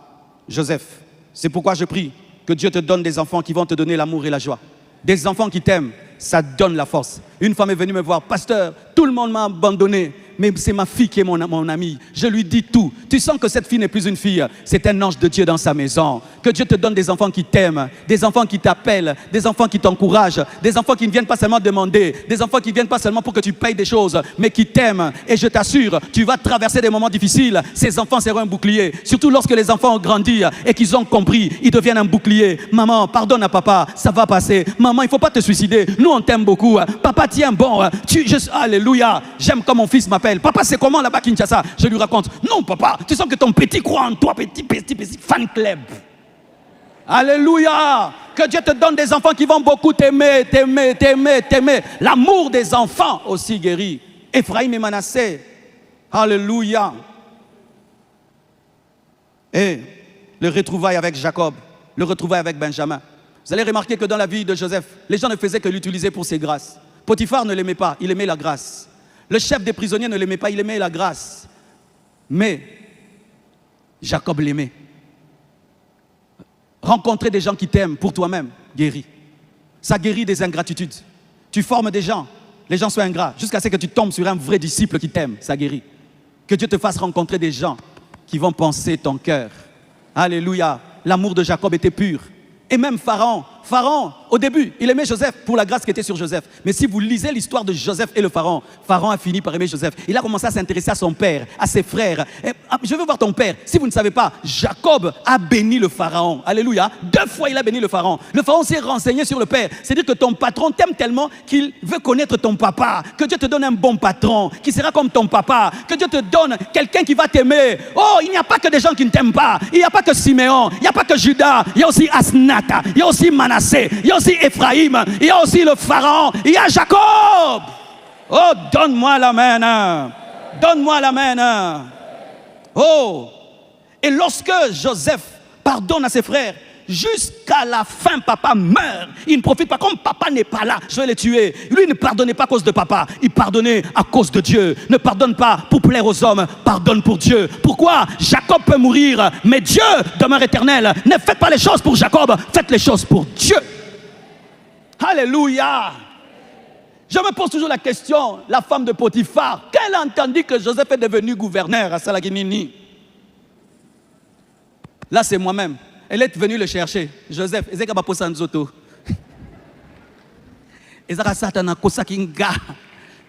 Joseph. C'est pourquoi je prie que Dieu te donne des enfants qui vont te donner l'amour et la joie. Des enfants qui t'aiment, ça donne la force. Une femme est venue me voir, pasteur, tout le monde m'a abandonné, mais c'est ma fille qui est mon amie. Je lui dis tout. Tu sens que cette fille n'est plus une fille, c'est un ange de Dieu dans sa maison. Que Dieu te donne des enfants qui t'aiment, des enfants qui t'appellent, des enfants qui t'encouragent, des enfants qui ne viennent pas seulement demander, des enfants qui ne viennent pas seulement pour que tu payes des choses, mais qui t'aiment. Et je t'assure, tu vas traverser des moments difficiles. Ces enfants seront un bouclier. Surtout lorsque les enfants ont grandi et qu'ils ont compris, ils deviennent un bouclier. Maman, pardonne à papa, ça va passer. Maman, il ne faut pas te suicider. Nous, on t'aime beaucoup. Papa, tiens bon. Alléluia. J'aime comme mon fils m'appelle. Papa, c'est comment là-bas Kinshasa? Je lui raconte. Non, papa, tu sens que ton petit croit en toi, petit fan club. Alléluia. Que Dieu te donne des enfants qui vont beaucoup t'aimer. L'amour des enfants aussi guérit. Ephraïm et Manassé. Alléluia. Et le retrouvaille avec Jacob, le retrouvaille avec Benjamin. Vous allez remarquer que dans la vie de Joseph, les gens ne faisaient que l'utiliser pour ses grâces. Potiphar ne l'aimait pas, il aimait la grâce. Le chef des prisonniers ne l'aimait pas, il aimait la grâce. Mais Jacob l'aimait. Rencontrer des gens qui t'aiment pour toi-même guérit. Ça guérit des ingratitudes. Tu formes des gens, les gens sont ingrats, jusqu'à ce que tu tombes sur un vrai disciple qui t'aime, ça guérit. Que Dieu te fasse rencontrer des gens qui vont penser ton cœur. Alléluia. L'amour de Jacob était pur. Et même Pharaon, au début, il aimait Joseph pour la grâce qui était sur Joseph. Mais si vous lisez l'histoire de Joseph et le Pharaon, Pharaon a fini par aimer Joseph. Il a commencé à s'intéresser à son père, à ses frères. Et, je veux voir ton père. Si vous ne savez pas, Jacob a béni le Pharaon. Alléluia. 2 fois, il a béni le Pharaon. Le Pharaon s'est renseigné sur le père. C'est-à-dire que ton patron t'aime tellement qu'il veut connaître ton papa. Que Dieu te donne un bon patron qui sera comme ton papa. Que Dieu te donne quelqu'un qui va t'aimer. Oh, il n'y a pas que des gens qui ne t'aiment pas. Il n'y a pas que Siméon. Il n'y a pas que Judas. Il y a aussi Asnath. Il y a aussi Manassé. Il y a aussi Ephraïm. Il y a aussi le Pharaon. Il y a Jacob. Oh, donne-moi la main. Donne-moi la main. Oh. Et lorsque Joseph pardonne à ses frères, jusqu'à la fin, papa meurt. Il ne profite pas. Comme papa n'est pas là, je vais les tuer. Lui ne pardonnait pas à cause de papa. Il pardonnait à cause de Dieu. Ne pardonne pas pour plaire aux hommes. Pardonne pour Dieu. Pourquoi? Jacob peut mourir, mais Dieu demeure éternel. Ne faites pas les choses pour Jacob. Faites les choses pour Dieu. Alléluia. Je me pose toujours la question, la femme de Potiphar, quand elle a entendu que Joseph est devenu gouverneur à Salaginini, là c'est moi-même. Elle est venue le chercher. Joseph,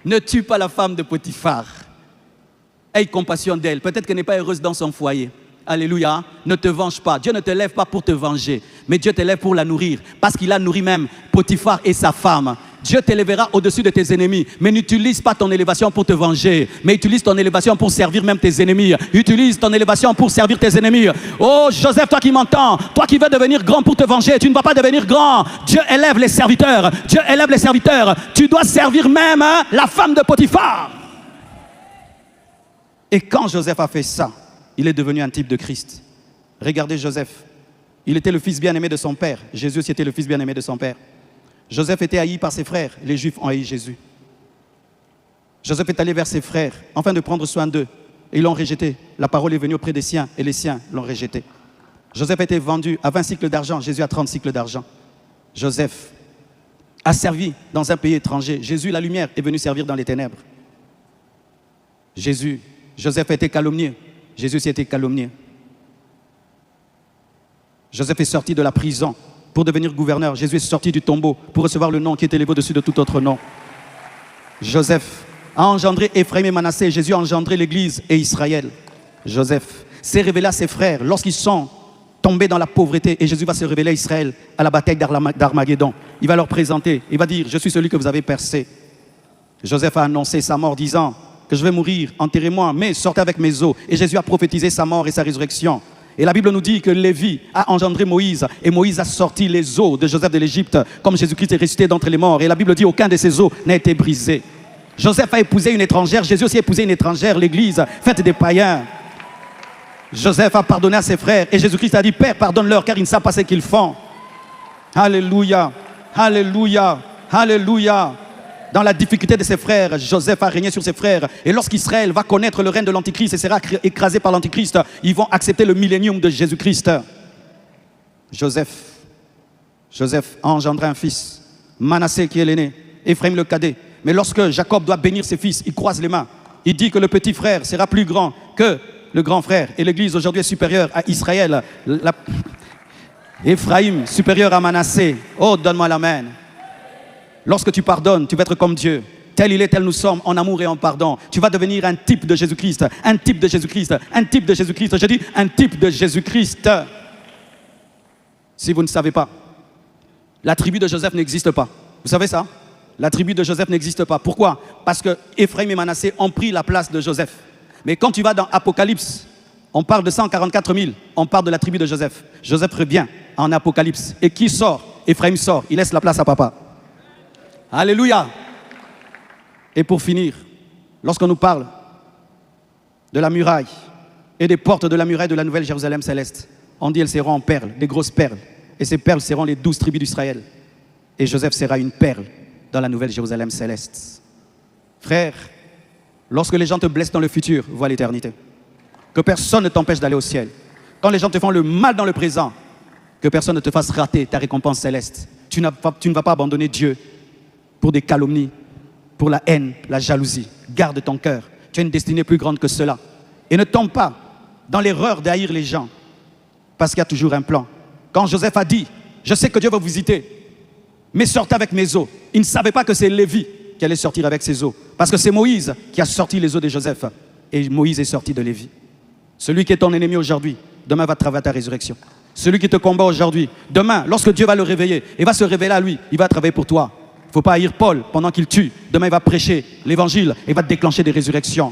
ne tue pas la femme de Potiphar. Aie compassion d'elle. Peut-être qu'elle n'est pas heureuse dans son foyer. Alléluia. Ne te venge pas. Dieu ne te lève pas pour te venger, mais Dieu te lève pour la nourrir. Parce qu'il a nourri même Potiphar et sa femme. Dieu t'élèvera au-dessus de tes ennemis. Mais n'utilise pas ton élévation pour te venger. Mais utilise ton élévation pour servir même tes ennemis. Utilise ton élévation pour servir tes ennemis. Oh Joseph, toi qui m'entends, toi qui veux devenir grand pour te venger, tu ne vas pas devenir grand. Dieu élève les serviteurs. Dieu élève les serviteurs. Tu dois servir même la femme de Potiphar. Et quand Joseph a fait ça, il est devenu un type de Christ. Regardez Joseph. Il était le fils bien-aimé de son père. Jésus aussi était le fils bien-aimé de son père. Joseph était haï par ses frères. Les Juifs ont haï Jésus. Joseph est allé vers ses frères, afin de prendre soin d'eux. Et ils l'ont rejeté. La parole est venue auprès des siens, et les siens l'ont rejeté. Joseph a été vendu à 20 cycles d'argent. Jésus à 30 cycles d'argent. Joseph a servi dans un pays étranger. Jésus, la lumière, est venu servir dans les ténèbres. Joseph a été calomnié. Jésus aussi a été calomnié. Joseph est sorti de la prison pour devenir gouverneur. Jésus est sorti du tombeau pour recevoir le nom qui est élevé au-dessus de tout autre nom. Joseph a engendré Ephraim et Manassé. Jésus a engendré l'Église et Israël. Joseph s'est révélé à ses frères lorsqu'ils sont tombés dans la pauvreté. Et Jésus va se révéler à Israël à la bataille d'Armageddon. Il va leur présenter. Il va dire, je suis celui que vous avez percé. Joseph a annoncé sa mort disant que je vais mourir, enterrez-moi, mais sortez avec mes os. Et Jésus a prophétisé sa mort et sa résurrection. Et la Bible nous dit que Lévi a engendré Moïse. Et Moïse a sorti les os de Joseph de l'Égypte, comme Jésus-Christ est ressuscité d'entre les morts. Et la Bible dit aucun de ses os n'a été brisé. Joseph a épousé une étrangère. Jésus aussi a épousé une étrangère, l'Église, faite des païens. Joseph a pardonné à ses frères. Et Jésus-Christ a dit, Père, pardonne-leur, car ils ne savent pas ce qu'ils font. Alléluia, alléluia, alléluia. Dans la difficulté de ses frères, Joseph a régné sur ses frères. Et lorsqu'Israël va connaître le règne de l'Antichrist et sera écrasé par l'Antichrist, ils vont accepter le millénium de Jésus-Christ. Joseph a engendré un fils, Manassé qui est l'aîné, Ephraim le cadet. Mais lorsque Jacob doit bénir ses fils, il croise les mains. Il dit que le petit frère sera plus grand que le grand frère. Et l'Église aujourd'hui est supérieure à Israël. Ephraim supérieur à Manassé. Oh, donne-moi l'amen. Lorsque tu pardonnes, tu vas être comme Dieu. Tel il est, tel nous sommes, en amour et en pardon. Tu vas devenir un type de Jésus-Christ. Un type de Jésus-Christ. Un type de Jésus-Christ. Je dis un type de Jésus-Christ. Si vous ne savez pas, la tribu de Joseph n'existe pas. Vous savez ça? La tribu de Joseph n'existe pas. Pourquoi? Parce que Ephraim et Manassé ont pris la place de Joseph. Mais quand tu vas dans Apocalypse, on parle de 144 000. On parle de la tribu de Joseph. Joseph revient en Apocalypse. Et qui sort? Ephraim sort. Il laisse la place à papa. Alléluia. Et pour finir, lorsqu'on nous parle de la muraille et des portes de la muraille de la nouvelle Jérusalem céleste, on dit elles seront en perles, des grosses perles. Et ces perles seront les 12 tribus d'Israël. Et Joseph sera une perle dans la nouvelle Jérusalem céleste. Frère, lorsque les gens te blessent dans le futur, vois l'éternité. Que personne ne t'empêche d'aller au ciel. Quand les gens te font le mal dans le présent, que personne ne te fasse rater ta récompense céleste. Tu ne vas pas abandonner Dieu pour des calomnies, pour la haine, la jalousie. Garde ton cœur. Tu as une destinée plus grande que cela. Et ne tombe pas dans l'erreur d'haïr les gens, parce qu'il y a toujours un plan. Quand Joseph a dit, je sais que Dieu va vous visiter, mais sortez avec mes os. Il ne savait pas que c'est Lévi qui allait sortir avec ses os, parce que c'est Moïse qui a sorti les os de Joseph, et Moïse est sorti de Lévi. Celui qui est ton ennemi aujourd'hui, demain va travailler à ta résurrection. Celui qui te combat aujourd'hui, demain, lorsque Dieu va le réveiller, il va se révéler à lui, il va travailler pour toi. Il ne faut pas haïr Paul pendant qu'il tue. Demain, il va prêcher l'évangile et va te déclencher des résurrections.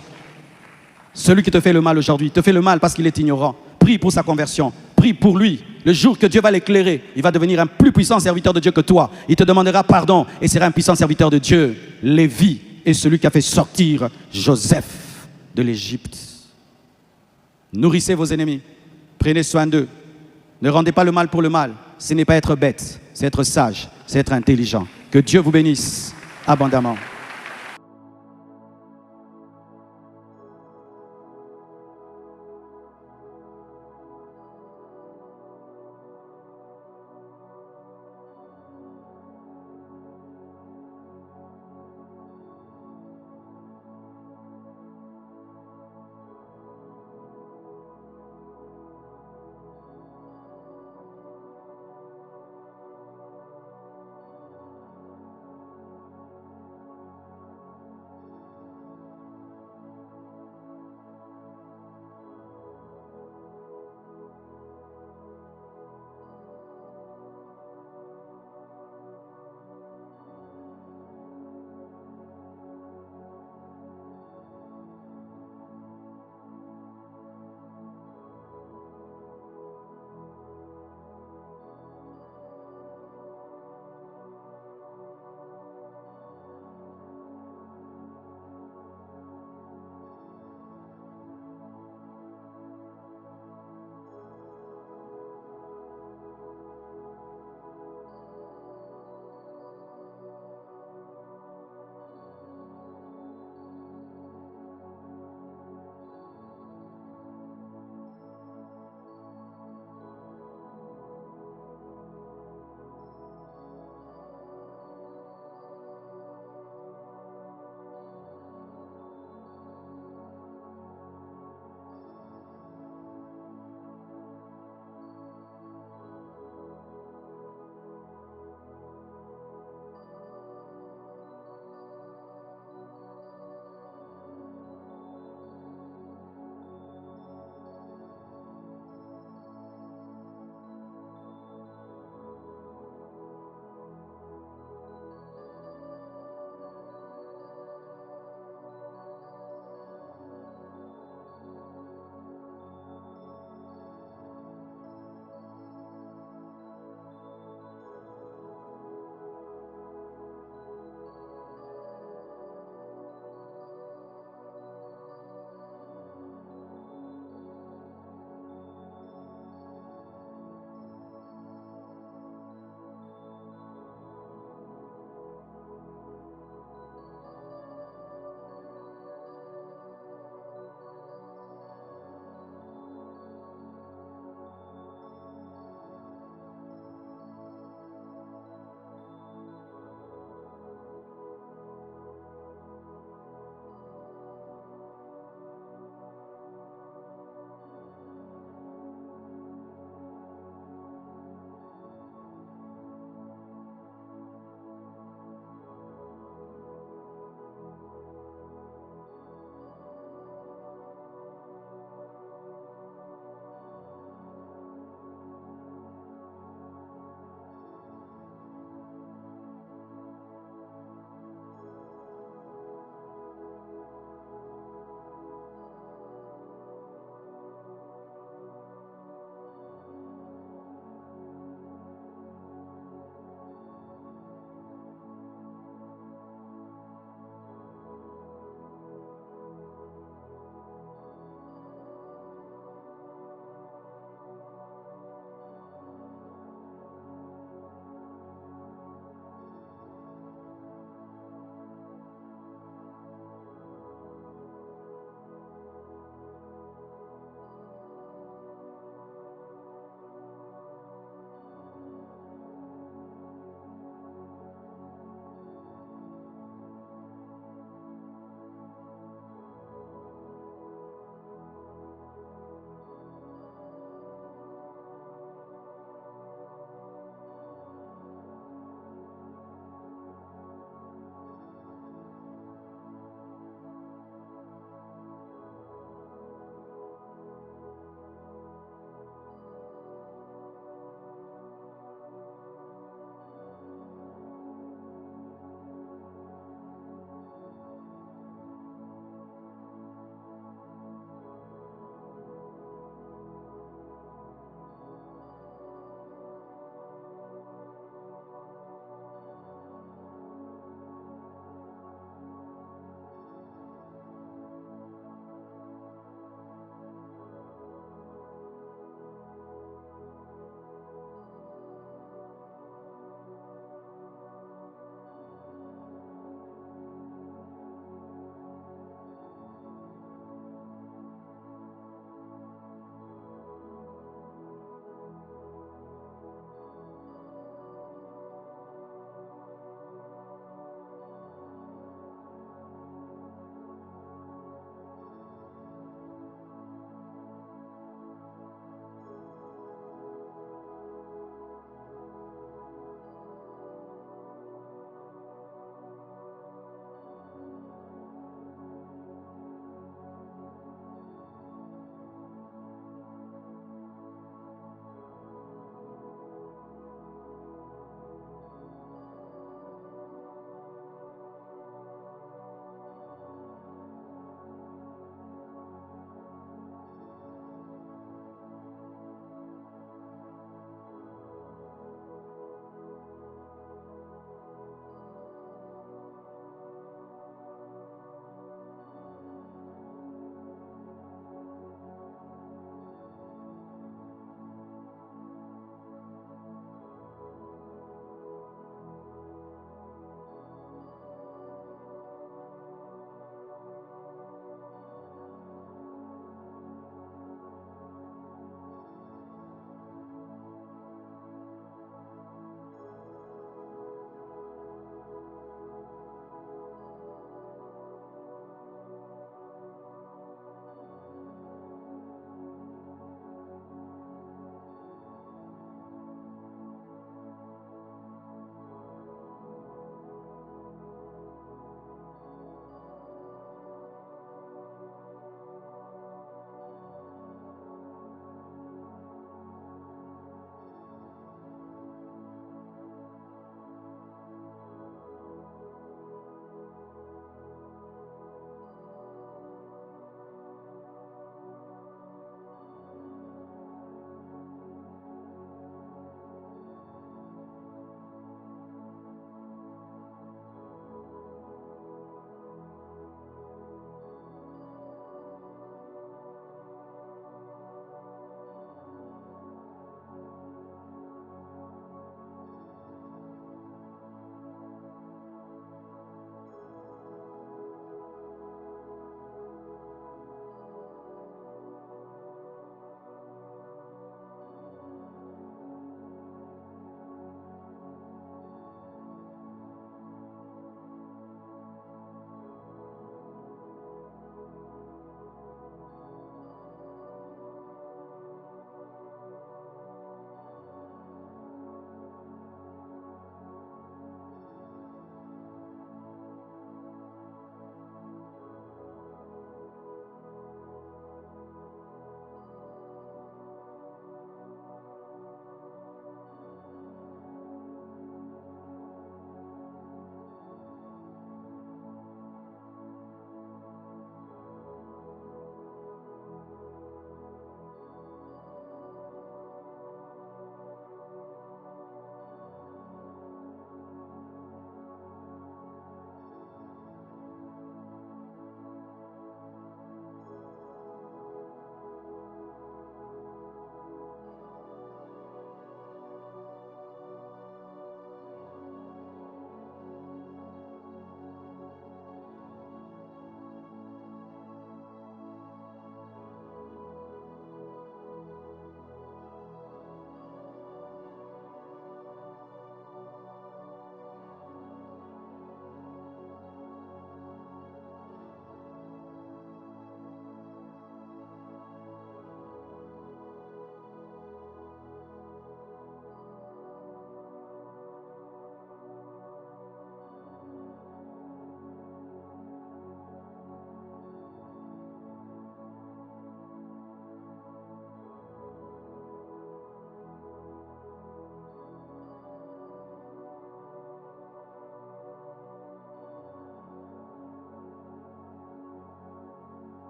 Celui qui te fait le mal aujourd'hui, te fait le mal parce qu'il est ignorant. Prie pour sa conversion. Prie pour lui. Le jour que Dieu va l'éclairer, il va devenir un plus puissant serviteur de Dieu que toi. Il te demandera pardon et sera un puissant serviteur de Dieu. Lévi est celui qui a fait sortir Joseph de l'Égypte. Nourrissez vos ennemis. Prenez soin d'eux. Ne rendez pas le mal pour le mal. Ce n'est pas être bête, c'est être sage, c'est être intelligent. Que Dieu vous bénisse abondamment.